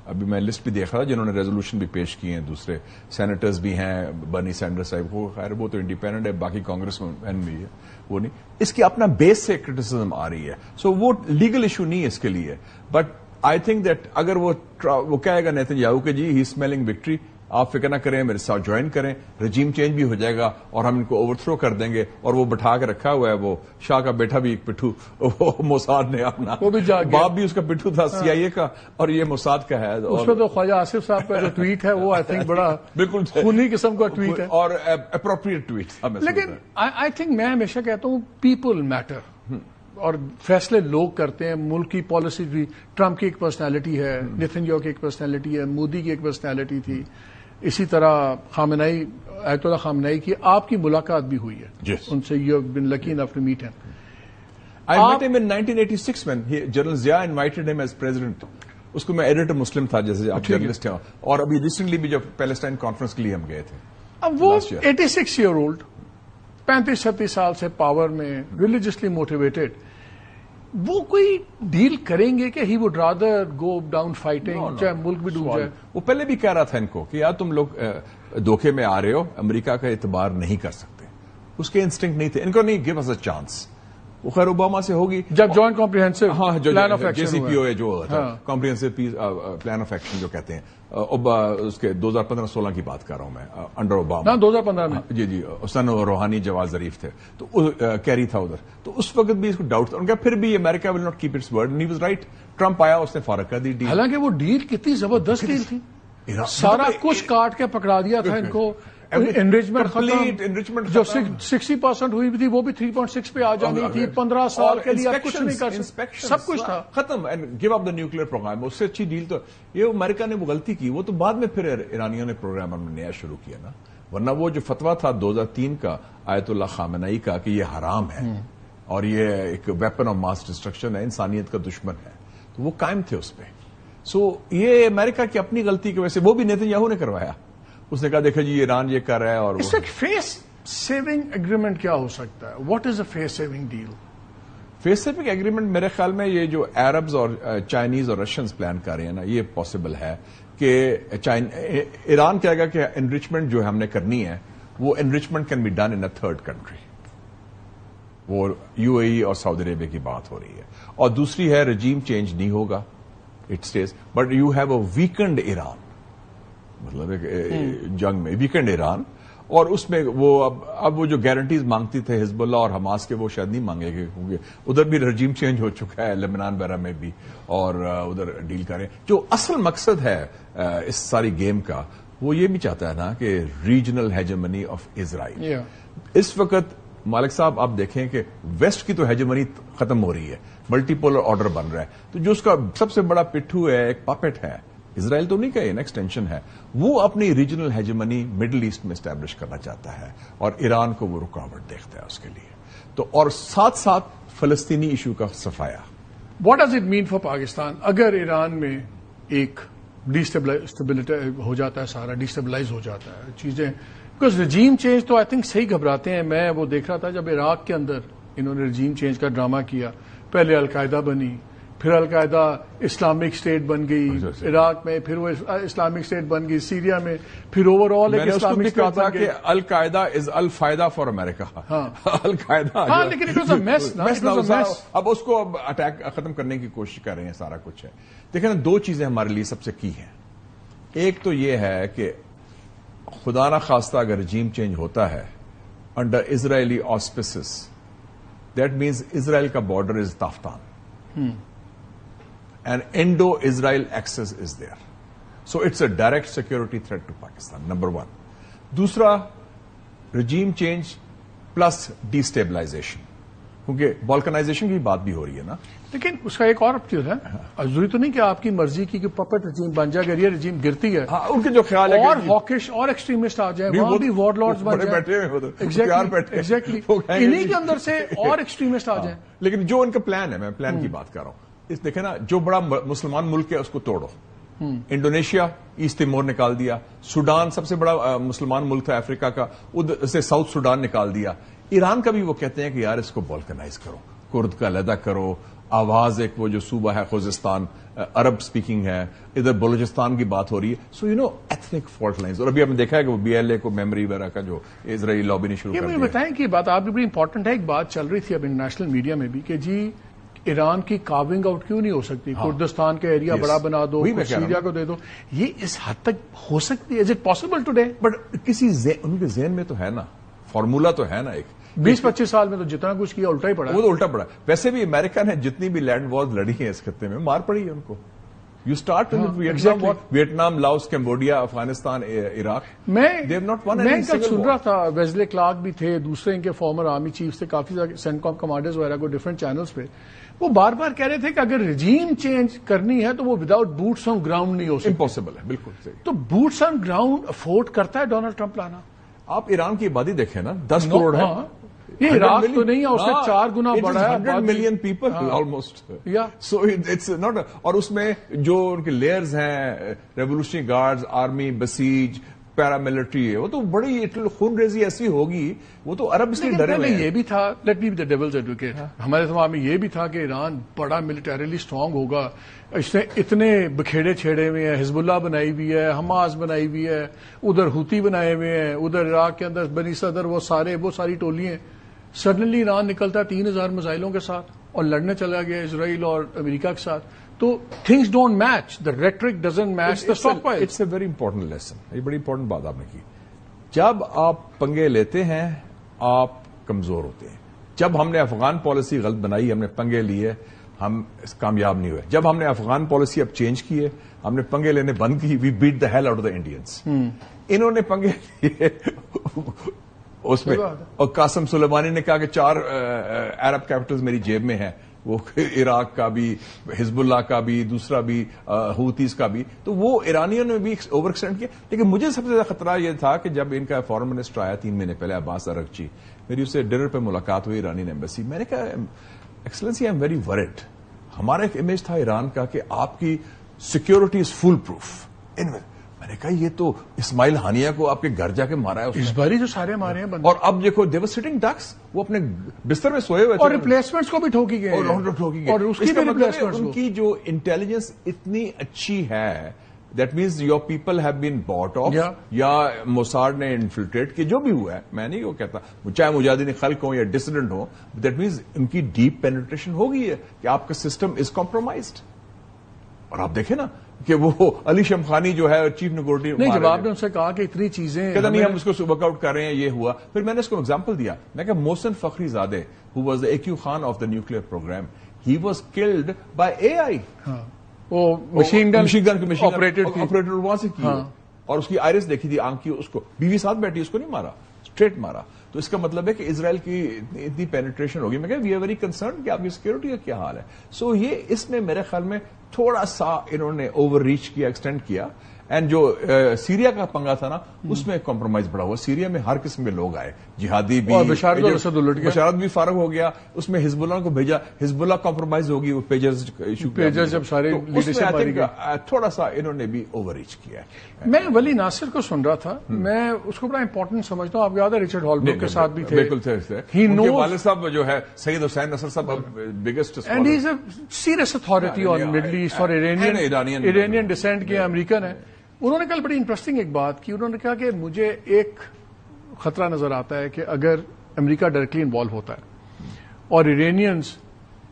ابھی میں لسٹ بھی دیکھ رہا جنہوں نے ریزولوشن بھی پیش کیے ہیں, دوسرے سینیٹرز بھی ہیں, برنی سینڈرز صاحب کو, خیر وہ تو انڈیپینڈنٹ ہے, باقی کانگریس مین بھی ہے, وہ نہیں. اس کی اپنا بیس سے کرٹیسزم آ رہی ہے. سو وہ لیگل ایشو نہیں ہے اس کے لیے. بٹ آئی تھنک دیٹ اگر وہ کہے گا نیتن یاہو کہ جی ہی اسمیلنگ وکٹری, آپ فکر نہ کریں, میرے ساتھ جوائن کریں, رجیم چینج بھی ہو جائے گا اور ہم ان کو اوور تھرو کر دیں گے. اور وہ بٹھا کے رکھا ہوا ہے, وہ شاہ کا بیٹا بھی ایک پٹھو, وہ موساد نے اپنا, وہ بھی باپ بھی اس کا پٹھو تھا CIA کا, اور یہ موساد کا ہے. اس میں تو خواجہ آصف صاحب کا جو ٹویٹ ہے وہ آئی تھنک بڑا بالکل خونی قسم کا ٹویٹ ہے اور اپروپریٹ ٹویٹ. لیکن آئی تھنک میں ہمیشہ کہتا ہوں پیپل میٹر, اور فیصلے لوگ کرتے ہیں. ملک کی پالیسی بھی, ٹرمپ کی ایک پرسنالٹی ہے, نیتن یاہو کی ایک پرسنالٹی ہے, مودی کی ایک پرسنالٹی تھی, اسی طرح خامنئی, آیت اللہ خامنئی کی آپ کی ملاقات بھی ہوئی ہے ان سے. You have been lucky enough to meet him. I met him in 1986 when General Zia invited him as president. اس کو میں ایڈیٹر مسلم تھا, جیسے آپ جرنلسٹ ہیں, اور ابھی ریسنٹلی بھی جب پیلسٹائن کانفرنس کے لیے ہم گئے تھے. اب وہ 86 ایئر اولڈ 35-36 سال سے پاور میں, ریلیجسلی موٹیویٹڈ, وہ کوئی ڈیل کریں گے کہ he would rather go down fighting, چاہے ملک بھی ڈوب جائے؟ وہ پہلے بھی کہہ رہا تھا ان کو کہ یار تم لوگ دھوکے میں آ رہے ہو, امریکہ کا اعتبار نہیں کر سکتے. اس کے انسٹنکٹ نہیں تھے, ان کو نہیں گیو اس اے چانس. وہ خیر اوباما سے ہوگی جب joint comprehensive plan of action, JCPOA جو کمپریہنسو پلان آف ایکشن جو کہتے ہیں, اس کے 2015-16 کی بات کر رہا ہوں میں, انڈر اوباما. 2015 میں جی حسن روحانی, جواز ظریف تھے, تو کیری تھا ادھر. تو اس وقت بھی اس کو ڈاؤٹ تھا ان کا, پھر بھی امریکہ will not keep its word, and he was right. Trump آیا, اس نے فارغ کر دی ڈیل. حالانکہ وہ ڈیل کتنی زبردست ڈیل تھی, سارا کچھ کاٹ کے پکڑا دیا تھا ان کو. انریچمنٹ ختم, جو 60% ہوئی بھی تھی وہ بھی 3.6 پہ آ جانی تھی. 15 سال کے لیے کچھ نہیں کر سکتے, سب کچھ تھا ختم. And gave up the nuclear programme. اس سے اچھی ڈیل تو یہ امریکہ نے وہ غلطی کی, وہ تو بعد میں پھر ایرانیوں نے پروگرام ہم نے نیا شروع کیا نا. ورنہ وہ جو فتویٰ تھا 2003 کا آیت اللہ خامنئی کا کہ یہ حرام ہے اور یہ ایک ویپن آف ماس ڈسٹرکشن ہے, انسانیت کا دشمن ہے, تو وہ قائم تھے اس پہ. سو یہ امریکہ کی اپنی غلطی کی وجہ سے, وہ بھی نیتن یاہو نے کروایا. اس نے کہا دیکھا جی ایران یہ کر رہا ہے. اور اس ایک فیس سیونگ اگریمنٹ کیا ہو سکتا ہے؟ What is a face saving deal? Pacific agreement میرے خیال میں یہ جو عربز اور چائنیز اور رشینز پلان کر رہے ہیں نا، یہ پاسبل ہے کہ ایران کہے گا کہ انریچمنٹ جو ہم نے کرنی ہے وہ enrichment can be done in a third country. وہ یو اے ای اور سعودی عربیہ کی بات ہو رہی ہے. اور دوسری ہے رجیم چینج نہیں ہوگا، it stays, but you have a weakened Iran, مطلب ایک جنگ میں ویکنڈ ایران. اور اس میں وہ اب وہ جو گارنٹیز مانگتی تھے حزب اللہ اور حماس کے، وہ شاید نہیں مانگے گے، کیونکہ ادھر بھی رجیم چینج ہو چکا ہے، لبنان وغیرہ میں بھی، اور ادھر ڈیل کریں. جو اصل مقصد ہے اس ساری گیم کا، وہ یہ بھی چاہتا ہے نا کہ ریجنل ہیجمنی آف اسرائیل. اس وقت مالک صاحب آپ دیکھیں کہ ویسٹ کی تو ہیجمنی ختم ہو رہی ہے، ملٹی پولر آرڈر بن رہا ہے، تو جو اس کا سب سے بڑا پٹھو ہے، ایک پاپٹ ہے، اسرائیل تو نہیں کہے، ایکسٹینشن ہے، وہ اپنی ریجنل ہیجمنی مڈل ایسٹ میں اسٹیبلش کرنا چاہتا ہے، اور ایران کو وہ رکاوٹ دیکھتا ہے اس کے لیے. تو اور ساتھ ساتھ فلسطینی ایشو کا صفایا. What does it mean for Pakistan اگر ایران میں ایک ڈیسٹیبلٹی ہو جاتا ہے، سارا ڈیسٹیبلائز ہو جاتا ہے چیزیں؟ بیکاز رجیم چینج تو آئی تھنک صحیح گھبراتے ہیں. میں وہ دیکھ رہا تھا جب عراق کے اندر انہوں نے رجیم چینج کا ڈرامہ کیا، پہلے القاعدہ بنی، پھر القاعدہ اسلامک اسٹیٹ بن گئی عراق میں، پھر وہ اسلامک اسٹیٹ بن گئی سیریا میں، پھر اوور آل ایک اسلامک اسٹیٹ بن گئی. القاعدہ از الفائدہ فار امریکہ. القاعدہ ہاں، لیکن اٹ واز اے میس. اب اس کو اٹیک ختم کرنے کی کوشش کر رہے ہیں، سارا کچھ ہے. دیکھیں نا، دو چیزیں ہمارے لیے سب سے کی ہیں. ایک تو یہ ہے کہ خدا نہ خواستہ اگر رجیم چینج ہوتا ہے under Israeli auspices, that means Israel کا border is Taftan. And Indo-Israel axis is there. So it's a direct security threat to Pakistan, number one. دوسرا، regime change plus destabilization. کیونکہ balkanization کی بات بھی ہو رہی ہے نا. لیکن اس کا ایک اور چیز ہے، ضروری تو نہیں کہ آپ کی مرضی کی کہ پپٹ رجیم بن جائے، اگر یہ رجیم گرتی ہے ان کے جو خیال ہے اور ہاکش اور ایکسٹریمسٹ آ جائیں، وہاں بھی وارڈ لارڈز بن جائیں، ایگزیکٹلی انہی کے اندر سے اور ایکسٹریمسٹ آ جائیں. لیکن جو ان کا پلان ہے، میں پلان کی بات کر رہا ہوں، اس دیکھیں نا، جو بڑا مسلمان ملک ہے اس کو توڑو. انڈونیشیا ایسٹ تیمور نکال دیا، سوڈان سب سے بڑا مسلمان ملک تھا افریقہ کا، ادھر سے ساؤتھ سوڈان نکال دیا. ایران کا بھی وہ کہتے ہیں کہ یار اس کو بالکنائز کرو، کرد کا علیحدہ کرو. آواز ایک وہ جو صوبہ ہے خوزستان، عرب سپیکنگ ہے، ادھر بلوچستان کی بات ہو رہی ہے. سو ایتھنک فالٹ لائنز. اور ابھی ہم نے دیکھا ہے کہ وہ BLA کو میموری وغیرہ کا جو اسرائیلی لابی نے شروع کر دیا. یہ مجھے بتائیں کہ بات آپ کی بڑی امپورٹنٹ ہے. ایک بات چل رہی تھی اب انٹرنیشنل میڈیا میں بھی کہ جی ایران کی کاونگ آؤٹ کیوں نہیں ہو سکتی؟ کردستان کا ایریا بڑا بنا دو، سیریا کو دے دو. یہ اس حد تک ہو سکتی ہے؟ Is it possible today? But کسی ان کے ذہن میں تو ہے نا، فارمولا تو ہے نا. ایک 20-25 سال میں تو جتنا کچھ کیا الٹا ہی پڑا، وہ تو الٹا پڑا. ویسے بھی امریکہ نے جتنی بھی لینڈ وارز لڑی ہیں اس خطے میں، مار پڑی ہے ان کو. You start Vietnam, Laos, Cambodia, Afghanistan, Iraq. میں کل سن رہا تھا، ویزلے کلارک بھی تھے، دوسرے ان کے فارمر آرمی چیف تھے، کافی سینٹکام کمانڈرز وغیرہ کو ڈفرنٹ چینلز پہ وہ بار بار کہہ رہے تھے کہ اگر رجیم چینج کرنی ہے تو وہ وداؤٹ بوٹس آن گراؤنڈ نہیں ہو سکتی. امپاسبل ہے، بالکل صحیح. تو بوٹس آن گراؤنڈ افورڈ کرتا ہے ڈونلڈ ٹرمپ لانا؟ آپ ایران کی آبادی دیکھیں نا، 10 کروڑ ہے. یہ عراق تو نہیں ہے، اس سے 4 گنا بڑا ہے. 100 million people almost. So it's not. اور اس میں جو ان کے لیئرز ہیں، revolutionary guards, army, Basij, paramilitary, وہ تو بڑی خون ریزی ایسی ہوگی. وہ تو عرب اس لیے ڈرے ہوئے ہیں. یہ بھی تھا، let me be the devil's advocate, ہمارے دماغ میں یہ بھی تھا کہ ایران بڑا ملٹریلی اسٹرانگ ہوگا. اس نے اتنے بکھیڑے چھیڑے ہوئے ہیں، حزب اللہ بنائی ہوئی ہے، حماس بنائی ہوئی ہے، ادھر ہوتی بنائے ہوئے ہیں، ادھر عراق کے اندر بنی صدر، وہ ساری ٹولیاں. سڈنلی ایران نکلتا ہے 3000 میزائلوں کے ساتھ اور لڑنے چلا گیا اسرائیل اور امریکہ کے ساتھ. تو things don't match, the rhetoric doesn't match the stock price. It's a very important lesson. یہ بڑی امپورٹنٹ بات آپ نے کی. جب آپ پنگے لیتے ہیں آپ کمزور ہوتے ہیں. جب ہم نے افغان پالیسی غلط بنائی، ہم نے پنگے لیے، ہم کامیاب نہیں ہوئے. جب ہم نے افغان پالیسی اب چینج کی ہے، ہم نے پنگے لینے بند کی، we beat the hell out of the Indians. انہوں نے پنگے لیے اس میں، اور قاسم سلیمانی نے کہا کہ 4 عرب کیپٹلز میری جیب میں ہیں، وہ عراق کا بھی، حزب اللہ کا بھی، دوسرا بھی ہوتیز کا بھی. تو وہ ایرانیوں نے بھی اوور ایکسٹینڈ کیا. لیکن مجھے سب سے زیادہ خطرہ یہ تھا کہ جب ان کا فارن منسٹر آیا 3 مہینے پہلے، عباس ارغچی، میری اس سے ڈنر پہ ملاقات ہوئی ایرانی ایمبیسی. میں نے کہا excellency I am very word. ہمارا ایک امیج تھا ایران کا کہ آپ کی سیکورٹی از فل پروف. میں میں نے کہا یہ تو اسماعیل ہانیہ کو آپ کے گھر جا کے مارا ہے اس باری جو سارے مارے ہیں بندے. اور اب دیکھو دے ور سٹنگ ڈکس, وہ اپنے بستر میں سوئے ہوئے تھے اور ریپلیسمنٹس کو بھی ٹھوکی گئے اور اس کی بھی ریپلیسمنٹس. ان کی جو انٹیلیجنس اتنی اچھی ہے, that means your people have been bought off, یا موساد نے انفلٹریٹ کی, جو بھی ہوا ہے, میں نہیں وہ کہتا چاہے مجاہدین خلق ہوں یا ڈسیڈنٹ ہوں, دیٹ مینس ان کی ڈیپ پینیٹریشن ہو گئی ہے کہ آپ کا سسٹم از کمپرومائزڈ. اور آپ دیکھیں نا کہ وہ علی شمخانی جو ہے چیف نیگوٹی, نہیں جب آپ نے ان سے کہا کہ اتنی چیزیں کہتا نہیں ہم اس کو ورک آؤٹ کر رہے ہیں, یہ ہوا. پھر میں نے اس کو ایگزامپل دیا, میں کہا Mohsen Fakhrizadeh who was the AQ Khan of the nuclear programme, he was killed by AI. وہ مشین گن آپریٹر وہاں سے کی, اور اس کی آئرس دیکھی تھی آنکھ کی, اس کو بیوی ساتھ بیٹھی, اس کو نہیں مارا, اسٹریٹ مارا. تو اس کا مطلب ہے کہ اسرائیل کی اتنی پینیٹریشن ہوگی. میں کہا وی آر ویری کنسرن کہ آپ کی سیکورٹی کا کیا حال ہے. سو یہ اس میں میرے خیال میں تھوڑا سا انہوں نے اوور ریچ کیا, ایکسٹینڈ کیا. اینڈ جو سیریا کا پنگا تھا نا, اس میں کمپرومائز بڑا ہوا. سیریا میں ہر قسم کے لوگ آئے, جہادی بھی, بشارت بھی فارغ ہو گیا, اس میں حزب اللہ کو بھیجا, حزب اللہ کمپرومائز ہوگی, وہ پیجرز جب سارے تھوڑا سا انہوں نے بھی اوور ریچ کیا. میں ولی ناصر کو سن رہا تھا, میں اس کو بڑا امپورٹنٹ سمجھتا ہوں. آپ یاد ہے ریچرڈ ہالبروک کے ساتھ بھی تھے, بالکل تھے. والد صاحب جو ہے سید حسین نصر صاحب biggest, and he is a serious authority on Middle East اور ایرانین ڈسینٹ کے, امریکن ہے. انہوں نے کل بڑی انٹرسٹنگ ایک بات کی. انہوں نے کہا کہ مجھے ایک خطرہ نظر آتا ہے کہ اگر امریکہ ڈائریکٹلی انوالو ہوتا ہے اور ایرانینز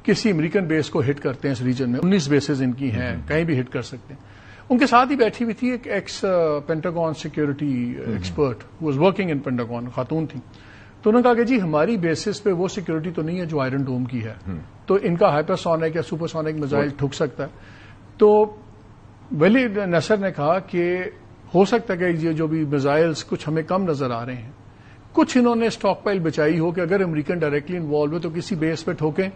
کسی امریکن بیس کو ہٹ کرتے ہیں اس ریجن میں, 19 بیسز ان کی ہیں, کہیں بھی ہٹ کر سکتے ہیں. ان کے ساتھ ہی بیٹھی ہوئی تھی ایک x Pentagon security expert was working in Pentagon, خاتون تھی. تو انہوں نے کہا کہ جی ہماری بیسس پہ وہ سیکورٹی تو نہیں ہے جو آئرن ڈوم کی ہے, تو ان کا ہائپر سونک یا سپر سونک میزائل ٹھک سکتا ہے. تو ولی نصر نے کہا کہ ہو سکتا ہے کہ یہ جو بھی میزائلز کچھ ہمیں کم نظر آ رہے ہیں, کچھ انہوں نے اسٹاک پائل بچائی ہو کہ اگر امریکن ڈائریکٹلی انوالو ہوئے تو کسی بیس پہ ٹھوکیں,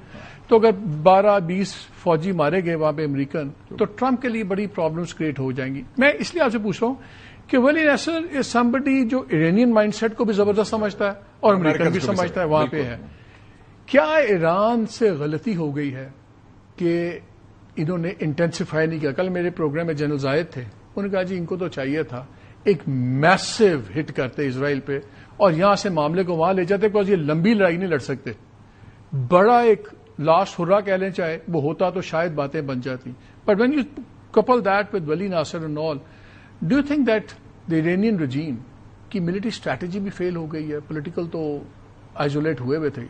تو اگر 12-20 فوجی مارے گئے وہاں پہ امریکن, تو ٹرمپ کے لیے بڑی پرابلمز کریٹ ہو جائیں گی. میں اس لیے آپ سے پوچھ رہا ہوں کہ ولی نصر از سمبڈی جو ایرانین مائنڈ سیٹ کو بھی زبردست سمجھتا ہے اور امریکن بھی سمجھتا ہے, وہاں پہ ہے. کیا ایران سے غلطی ہو گئی ہے کہ انہوں نے انٹینسیفائی نہیں کیا؟ کل میرے پروگرام میں جنرل زاہد تھے, انہوں نے کہا جی ان کو تو چاہیے تھا ایک میسو ہٹ کرتے اسرائیل پہ اور یہاں سے معاملے کو وہاں لے جاتے, بیکاز یہ لمبی لڑائی نہیں لڑ سکتے. بڑا ایک لاسٹ ہررا کہہ لیں چاہے, وہ ہوتا تو شاید باتیں بن جاتی. But when you couple that with Vali Nasr and all, do you think that the Iranian regime کی ملٹری اسٹریٹجی بھی فیل ہو گئی ہے؟ پولیٹیکل تو آئسولیٹ ہوئے ہوئے تھے.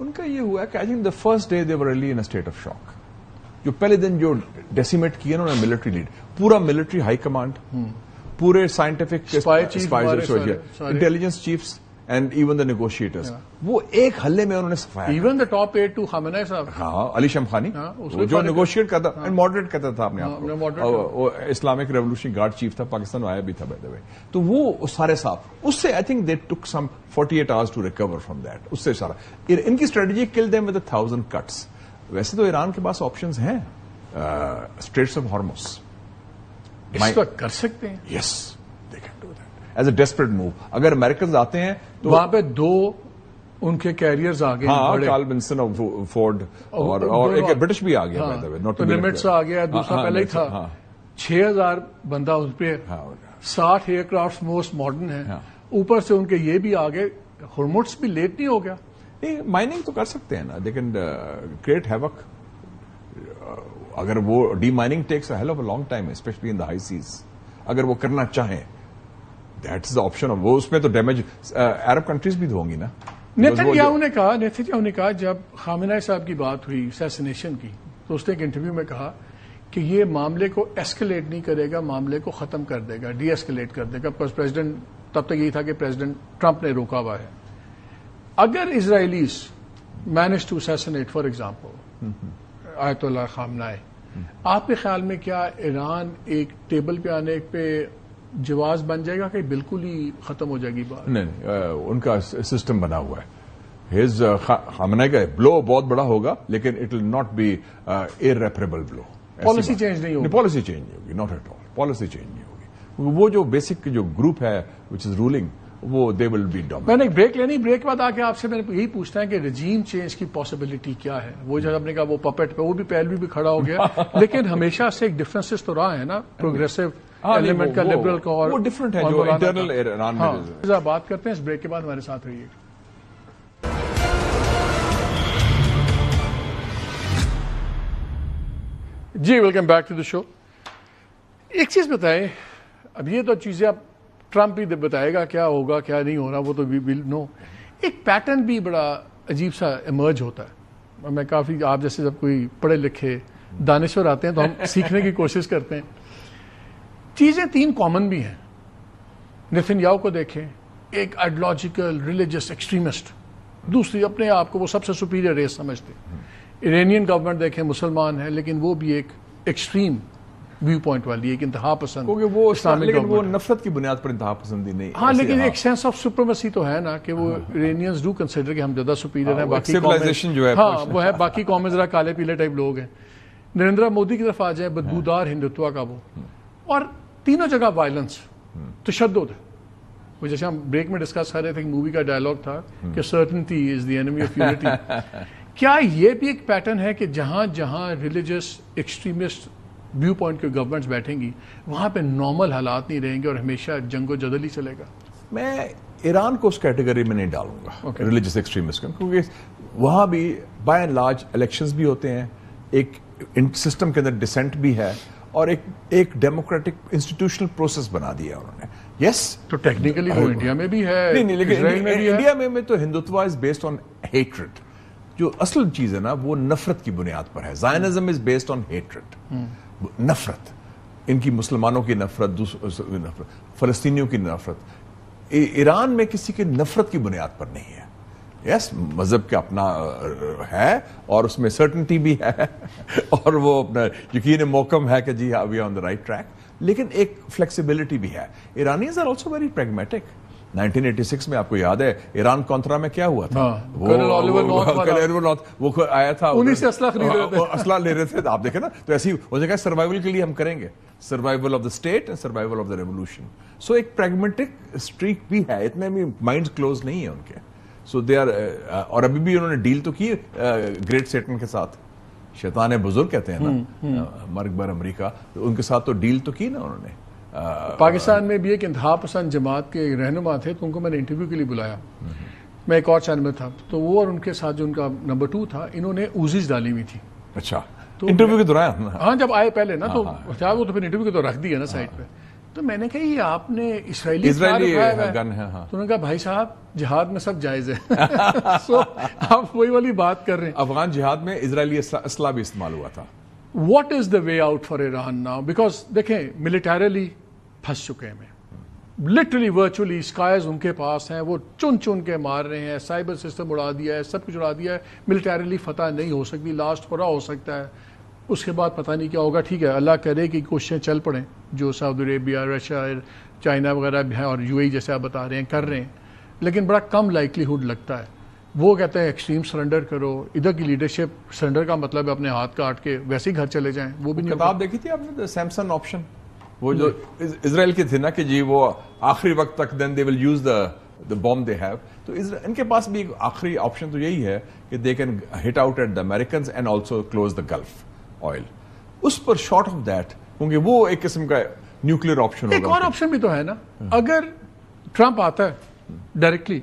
ان کا یہ ہوا کہ I think the first day they were really in state of shock. جو پہلے دن جو ڈیسیمیٹ کیا انہوں نے ملٹری لیڈ, پورا ملٹری ہائی کمانڈ, پورے scientific intelligence chiefs and even the negotiators, وہ ایک ہلے میں انہوں نے صفایا. Even the top 8 to Khamenei صاحب, ہاں علی شمخانی جو نیگوشیٹ کرتا اینڈ ماڈریٹ کرتا تھا اپنے آپ کو, اسلامک ریولیوشنری گارڈ چیف تھا, پاکستان میں آیا بھی تھا بائی دا وے. تو وہ سارے صاحب اس سے I think they took some 48 hours to recover from that. اس سے سارا ان کی اسٹریٹجی کل دیم ود 1000 کٹس. ویسے تو ایران کے پاس آپشنز ہیں, اسٹریٹس آف ہارموز اس وقت کر سکتے ہیں. Yes they can do that as a desperate move. اگر امیریکنز آتے ہیں تو وہاں پہ 2 ان کے کیریئرز آگے, ہاں کارل بنسن اور فورڈ, اور ایک برٹش بھی آ گیا, تو لمٹس آ گیا, دوسرا پہلے ہی تھا. 6000 بندہ اس پہ, 60 ایئر کرافٹ موسٹ ماڈرن ہے, اوپر سے ان کے یہ بھی آگے. ہرمٹس بھی لیٹ نہیں ہو گیا. مائننگ تو کر سکتے ہیں نا, لیکن کریٹ ہیوک. اگر وہ demining takes a hell of a long time, especially in the high seas. اگر وہ کرنا چاہیں دیٹ از دا آپشن. وہ اس میں تو ڈیمیج عرب کنٹریز بھی ہوں گی نا. نیتنیاہو نے کہا جب خامنہ صاحب کی بات ہوئی اسیسینیشن کی, تو اس نے ایک انٹرویو میں کہا کہ یہ معاملے کو ایسکلیٹ نہیں کرے گا, معاملے کو ختم کر دے گا, ڈی ایسکلیٹ کر دے گا. بس پریزیڈنٹ تب تک یہی تھا کہ پریزیڈنٹ ٹرمپ نے روکا ہوا ہے. اگر Israelis manage to assassinate for example Ayatollah خامنہ, آپ کے خیال میں کیا ایران ایک ٹیبل پہ آنے پہ جواز بن جائے گا کہ بالکل ہی ختم ہو جائے گی بات؟ نہیں, ان کا سسٹم بنا ہوا ہے. خامنہ کا بلو بہت بڑا ہوگا, لیکن it will not be irreparable blow. Policy change نہیں ہوگی. پالیسی چینج نہیں ہوگی, not at all. Policy change نہیں ہوگی. وہ جو بیسک جو گروپ ہے وچ از رولنگ, وہ دے ول بی ڈومیننٹ. میں نے ایک بریک لینی, بریک کے بعد آ کے آپ سے میں نے یہی پوچھنا ہے کہ رجیم چینج کی پاسبلٹی کیا ہے. وہ جو ہم نے کہا وہ پپٹ پہ, وہ بھی پہلوی بھی کھڑا ہو گیا, لیکن ہمیشہ سے ایک ڈفرینسز تو رہا ہے نا, پروگریسو ایلیمنٹ کا لبرل کا اور وہ ڈفرنٹ ہے جو انٹرنل ایران میں. بات کرتے ہیں اس بریک کے بعد. ہمارے ساتھ رہیے. جی ویلکم بیک ٹو دا شو. ایک چیز بتائیں, اب یہ تو چیزیں اب ٹرمپ ہی بتائے گا کیا ہوگا کیا نہیں ہو رہا, وہ تو وی ول نو. ایک پیٹرن بھی بڑا عجیب سا ایمرج ہوتا ہے. میں کافی آپ جیسے جب کوئی پڑھے لکھے دانشور آتے ہیں تو ہم سیکھنے کی کوشش کرتے ہیں. چیزیں 3 کامن بھی ہیں. نیتن یاہو کو دیکھیں, ایک آئیڈیولوجیکل ریلیجس ایکسٹریمسٹ, دوسری اپنے آپ کو وہ سب سے سپیریئر ریس سمجھتے. ایرانین گورنمنٹ دیکھیں مسلمان ہے لیکن وہ بھی ایک ایکسٹریم ویو پوائنٹ والی, ایک انتہا پسند, کیونکہ وہ لیکن وہ نفرت کی بنیاد پر انتہا پسندی نہیں. ہاں لیکن ایک سینس آف سپریمیسی تو ہے نا کہ وہ ایرانیئنز ڈو کنسیڈر کہ ہم زیادہ سپیریئر ہیں, باقی سیویلائزیشن جو ہے ہاں وہ ہے, باقی قومیں ذرا کالے پیلے ٹائپ لوگ ہیں. نریندر مودی کی طرف آ جائیں, بدبودار ہندوتوا کا وہ, اور تینوں جگہ وائلنس, تشدد. وہ جیسے ہم بریک میں ڈسکس کر رہے تھے, مووی کا ڈائلاگ تھا کہ certainty is the enemy of unity. کیا یہ بھی ایک پیٹرن ہے کہ جہاں جہاں ریلیجس ایکسٹریمسٹ ویو پوائنٹ کے گورنمنٹس بیٹھیں گی وہاں پہ نارمل حالات نہیں رہیں گے اور ہمیشہ جنگ و جدل ہی چلے گا؟ میں ایران کو اس کیٹیگری میں نہیں ڈالوں گا ریلیجس ایکسٹریمسٹ کا, کیونکہ وہاں بھی بائی اینڈ لارج الیکشنز بھی ہوتے ہیں, ایک سسٹم کے اندر ڈسینٹ بھی ہے, اور ایک ڈیموکریٹک انسٹیٹیوشنل پروسیس بنا دیا انہوں نے. یس تو ٹیکنیکلی وہ انڈیا میں بھی ہے, نہیں لیکن انڈیا میں تو Hindutva is based on hatred. جو اصل چیز ہے نا وہ نفرت کی بنیاد پر ہے. Zionism is based on hatred, نفرت, ان کی مسلمانوں کی نفرت, فلسطینیوں کی نفرت. ایران میں کسی کی نفرت کی بنیاد پر نہیں ہے. یس مذہب کا اپنا ہے اور اس میں سرٹنٹی بھی ہے اور وہ اپنا یقین محکم ہے کہ جی we are on the right track, لیکن ایک فلیکسیبلٹی بھی ہے. Iranians are also very pragmatic. 1986 میں آپ کو یاد ہے ایران کونترا میں کیا ہوا تھا, وہ آیا تھا, انہیں سے اسلحہ لے رہے تھے. آپ دیکھیں نا, تو ایسی وہ جگہ سروائیول کے لیے ہم کریں گے, survival of the state and survival of the revolution. So ایک پریگمیٹک اسٹریک بھی ہے, اتنے بھی مائنڈ کلوز نہیں ہے ان کے. سو دے آر, اور ابھی بھی انہوں نے ڈیل تو کی گریٹ سیٹن کے ساتھ, شیطان بزرگ کہتے ہیں نا مرگ بر امریکہ, ان کے ساتھ تو ڈیل تو کی نا انہوں نے. پاکستان میں بھی ایک انتہا پسند جماعت کے رہنما تھے, تو ان کو میں نے انٹرویو کے لیے بلایا. میں ایک اور چینل میں تھا, تو وہ اور ان کے ساتھ جو ان کا نمبر 2 تھا, انہوں نے اوزیز ڈالی ہوئی تھی. اچھا, انٹرویو کے دوران؟ ہاں جب آئے پہلے نا, تو وہ تو پھر انٹرویو کے تو رکھ دیا نا سائڈ پہ. تو میں نے کہا یہ آپ نے اسرائیلی گن ہے. تو انہوں نے کہا بھائی صاحب جہاد میں سب جائز ہے. سو آپ وہی والی بات کر رہے ہیں. افغان جہاد میں اسرائیلی اسلحہ بھی استعمال ہوا تھا. What is the way out for Iran now? Because دیکھیں ملیٹریلی پھنس چکے ہیں, لٹرلی ورچولی اسکائز ان کے پاس ہیں, وہ چن چن کے مار رہے ہیں, سائبر سسٹم اڑا دیا ہے, سب کچھ اڑا دیا ہے. ملیٹریلی فتح نہیں ہو سکتی, لاسٹ پورا ہو سکتا ہے, اس کے بعد پتہ نہیں کیا ہوگا. ٹھیک ہے, اللہ کرے کہ کوششیں چل پڑیں جو سعودی عربیہ, رشیا, چائنا وغیرہ بھی ہیں, اور یو اے جیسے آپ بتا رہے ہیں کر رہے ہیں, لیکن بڑا کم لائکلی ہوڈ لگتا ہے. وہ کہتے ہیں ایکسٹریم سرنڈر کرو, ادھر کی لیڈرشپ سرنڈر کا مطلب ہے اپنے ہاتھ کاٹ کے ویسے ہی گھر چلے جائیں. وہ بھی نہیں. کتاب دیکھی تھی آپ نے سیمسن آپشن, وہ جو اسرائیل کے تھے نا کہ جی وہ آخری وقت تک then they will use the bomb they have, تو ان کے پاس بھی ایک آخری آپشن تو یہی ہے کہ they can hit out at the Americans and also close the Gulf oil. اس پر شارٹ آف دیٹ, کیونکہ وہ ایک قسم کا نیوکلیر آپشن ہوگا. ایک اور آپشن بھی تو ہے نا, اگر ٹرمپ آتا ہے ڈائریکٹلی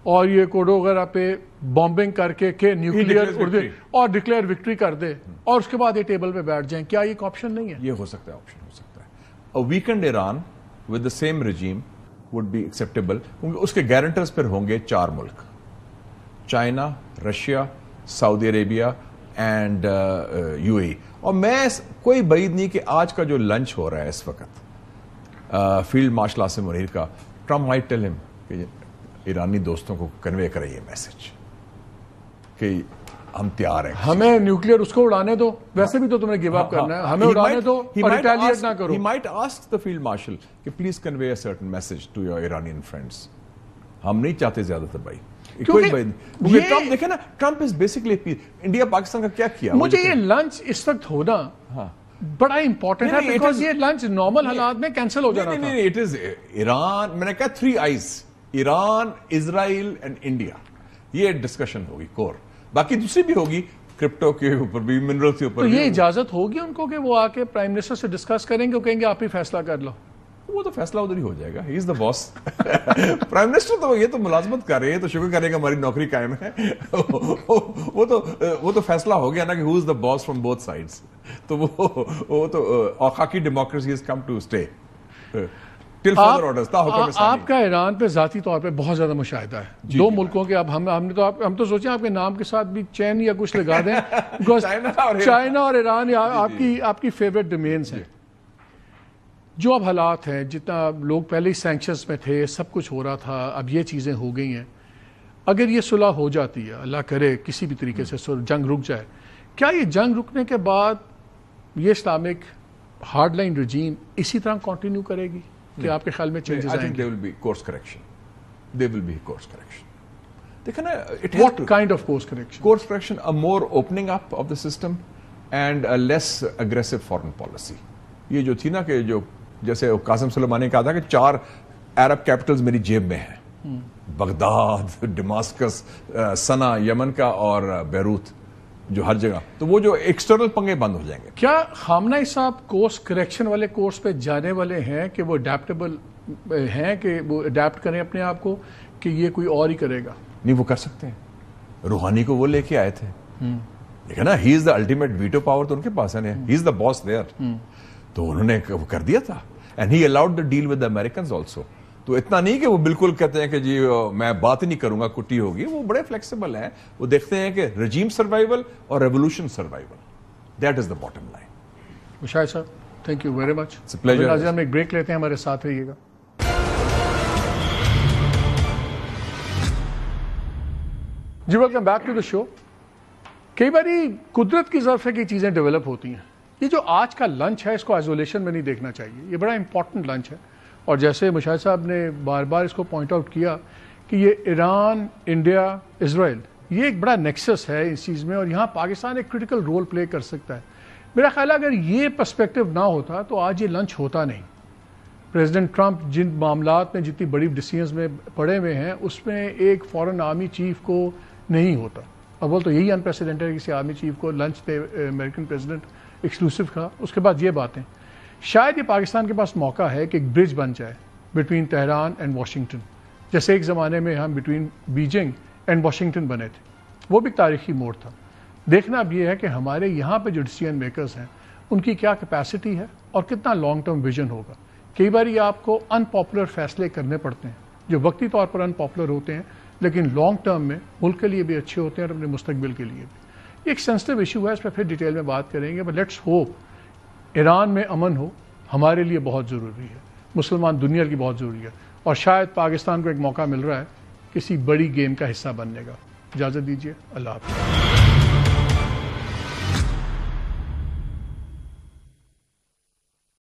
اور یہ کوڈو وغیرہ پہ بامبنگ کر کے کہ نیوکلیر اڑ دے اور ڈکلیئر وکٹری کر دے, اور اس کے بعد یہ ٹیبل پہ بیٹھ جائیں, کیا یہ ایک آپشن نہیں ہے؟ یہ ہو سکتا ہے, آپشن ہو سکتا ہے. A weakened Iran with the same regime would be acceptable, کیونکہ اس کے گارنٹرز پھر ہوں گے 4 ملک, China, Russia, Saudi Arabia and U A. اور میں کوئی بعید نہیں کہ آج کا جو لنچ ہو رہا ہے اس وقت فیلڈ مارشل عاصم منیر کا, ٹرمپ مائٹ ٹیل ہم کہ ایرانی دوستوں کو کنوے کرے یہ میسج کہ ہم تیار ہیں, ہمیں نیوکلیر اس کو اڑانے دو, ویسے بھی تو تمہیں گیو اپ کرنا ہے, ہمیں اڑانے دو اور ریٹیلیٹ نہ کرو. He might ask the field marshal کہ please convey a certain message to your Iranian friends. ہم نہیں چاہتے زیادہ تر بھائی, کوئی بھائی. ٹرمپ دیکھیں نا, Trump is basically India Pakistan کا کیا کیا. مجھے یہ لنچ اس وقت ہونا بڑا امپورٹنٹ ہے, بیکاز یہ لنچ نارمل حالات میں کینسل ہو جانا تھا. نہیں, اٹ از ایران, میں نے کہا 3 eyes, Iran, Israel and India, یہ ڈسکشن ہوگی کور. باقی دوسری بھی ہوگی, کرپٹو کے اوپر بھی، منرل کے اوپر تو بھی. یہ اجازت ہوگی ان کو کہ وہ آ کے پرائم منسٹر سے ڈسکس کریں گے، وہ کہیں گے آپ ہی فیصلہ کر لو؟ وہ تو فیصلہ ادھر ہی ہو جائے گا. ہی از دا باس. پرائم منسٹر تو یہ تو ملازمت کر رہے ہیں، تو شکر کرے گا ہماری نوکری قائم ہے. وہ تو فیصلہ ہو گیا نا کہ who is the boss from both sides. تو وہ تو خاکی democracy has come to stay till further orders. آپ کا ایران پہ ذاتی طور پہ بہت زیادہ مشاہدہ ہے. دو ملکوں کے، اب ہم تو سوچیں آپ کے نام کے ساتھ بھی چین یا کچھ لگا دیں. چائنا اور ایران آپ کی فیوریٹ ڈومینز ہیں. جو اب حالات ہیں، جتنا لوگ پہلے ہی سینکشنز میں تھے، سب کچھ ہو رہا تھا، اب یہ چیزیں ہو گئی ہیں. اگر یہ صلح ہو جاتی ہے، اللہ کرے کسی بھی طریقے سے جنگ رک جائے، کیا یہ جنگ رکنے کے بعد یہ اسلامک ہارڈ لائن رجیم اسی طرح کنٹینیو کرے گی کہ آپ کے خیال میں چینجز آئیں گے؟ there will be course correction. There will be course correction. دیکھیں نا, What kind of course correction? Course correction, a more opening up of the system and a less aggressive foreign policy. یہ جو تھی نا کہ جو جیسے قاسم سلیمانی نے کہا تھا کہ 4 عرب کیپٹلز میری جیب میں ہیں، بغداد، ڈماسکس، سنا یمن کا، اور بیروت، جو ہر جگہ. تو وہ جو ایکسٹرنل پنگے بند ہو جائیں گے. کیا خامنہ صاحب کورس کریکشن والے کورس پہ جانے والے ہیں کہ وہ اڈیپٹیبل ہیں، کہ وہ اڈیپٹ کریں اپنے آپ کو، کہ یہ کوئی اور ہی کرے گا؟ نہیں، وہ کر سکتے ہیں. روحانی کو وہ لے کے آئے تھے، دیکھا نا، ہی از دا الٹیمیٹ ویٹو پاور تو ان کے پاس ہے، ہی از دا باس دیئر. تو انہوں نے وہ کر دیا تھا. And he allowed the deal with the Americans also. تو اتنا نہیں کہ وہ بالکل کہتے ہیں کہ جی میں بات ہی نہیں کروں گا، کٹی ہوگی. وہ بڑے فلیکسیبل ہیں. وہ دیکھتے ہیں کہ رجیم سروائیول اور revolution survival, that is the bottom line. Mushahid صاحب، تھینک یو ویری مچ. ہم ایک بریک لیتے ہیں، ہمارے ساتھ رہیے گا. جی ویلکم بیک ٹو دا شو. کئی باری قدرت کی طرف سے کئی چیزیں ڈیولپ ہوتی ہیں. یہ جو آج کا لنچ ہے، اس کو آئسولیشن میں نہیں دیکھنا چاہیے. یہ بڑا امپورٹنٹ لنچ ہے، اور جیسے مشاہد صاحب نے بار بار اس کو پوائنٹ آؤٹ کیا کہ یہ ایران، انڈیا، اسرائیل، یہ ایک بڑا نیکسس ہے اس چیز میں، اور یہاں پاکستان ایک کرٹیکل رول پلے کر سکتا ہے. میرا خیال ہے اگر یہ پرسپیکٹو نہ ہوتا تو آج یہ لنچ ہوتا نہیں. پریزیڈنٹ ٹرمپ جن معاملات میں جتنی بڑی ڈیسیژنز میں پڑے ہوئے ہیں، اس میں ایک فورن آرمی چیف کو نہیں ہوتا. اول تو یہی انپریسیڈنٹڈ ہے، کسی آرمی چیف کو لنچ دے امریکن پریزیڈنٹ ایکسکلوسیو کا. اس کے بعد یہ باتیں، شاید یہ پاکستان کے پاس موقع ہے کہ ایک برج بن جائے بٹوین تہران اینڈ واشنگٹن، جیسے ایک زمانے میں ہم بٹوین بیجنگ اینڈ واشنگٹن بنے تھے. وہ بھی تاریخی موڑ تھا. دیکھنا اب یہ ہے کہ ہمارے یہاں پہ جو ڈیسیژن میکرز ہیں ان کی کیا کیپیسٹی ہے اور کتنا لانگ ٹرم ویژن ہوگا. کئی بار یہ آپ کو ان پاپولر فیصلے کرنے پڑتے ہیں جو وقتی طور پر ان پاپولر ہوتے ہیں، لیکن لانگ ٹرم میں ملک کے لیے بھی اچھے ہوتے ہیں اور اپنے مستقبل کے لیے بھی. ایک سینسٹیو ایشو ہے، اس پہ پھر ڈیٹیل میں بات کریں گے. بٹ لیٹس ہوپ ایران میں امن ہو، ہمارے لیے بہت ضروری ہے، مسلمان دنیا کی بہت ضروری ہے، اور شاید پاکستان کو ایک موقع مل رہا ہے کسی بڑی گیم کا حصہ بننے کا. اجازت دیجیے، اللہ حافظ.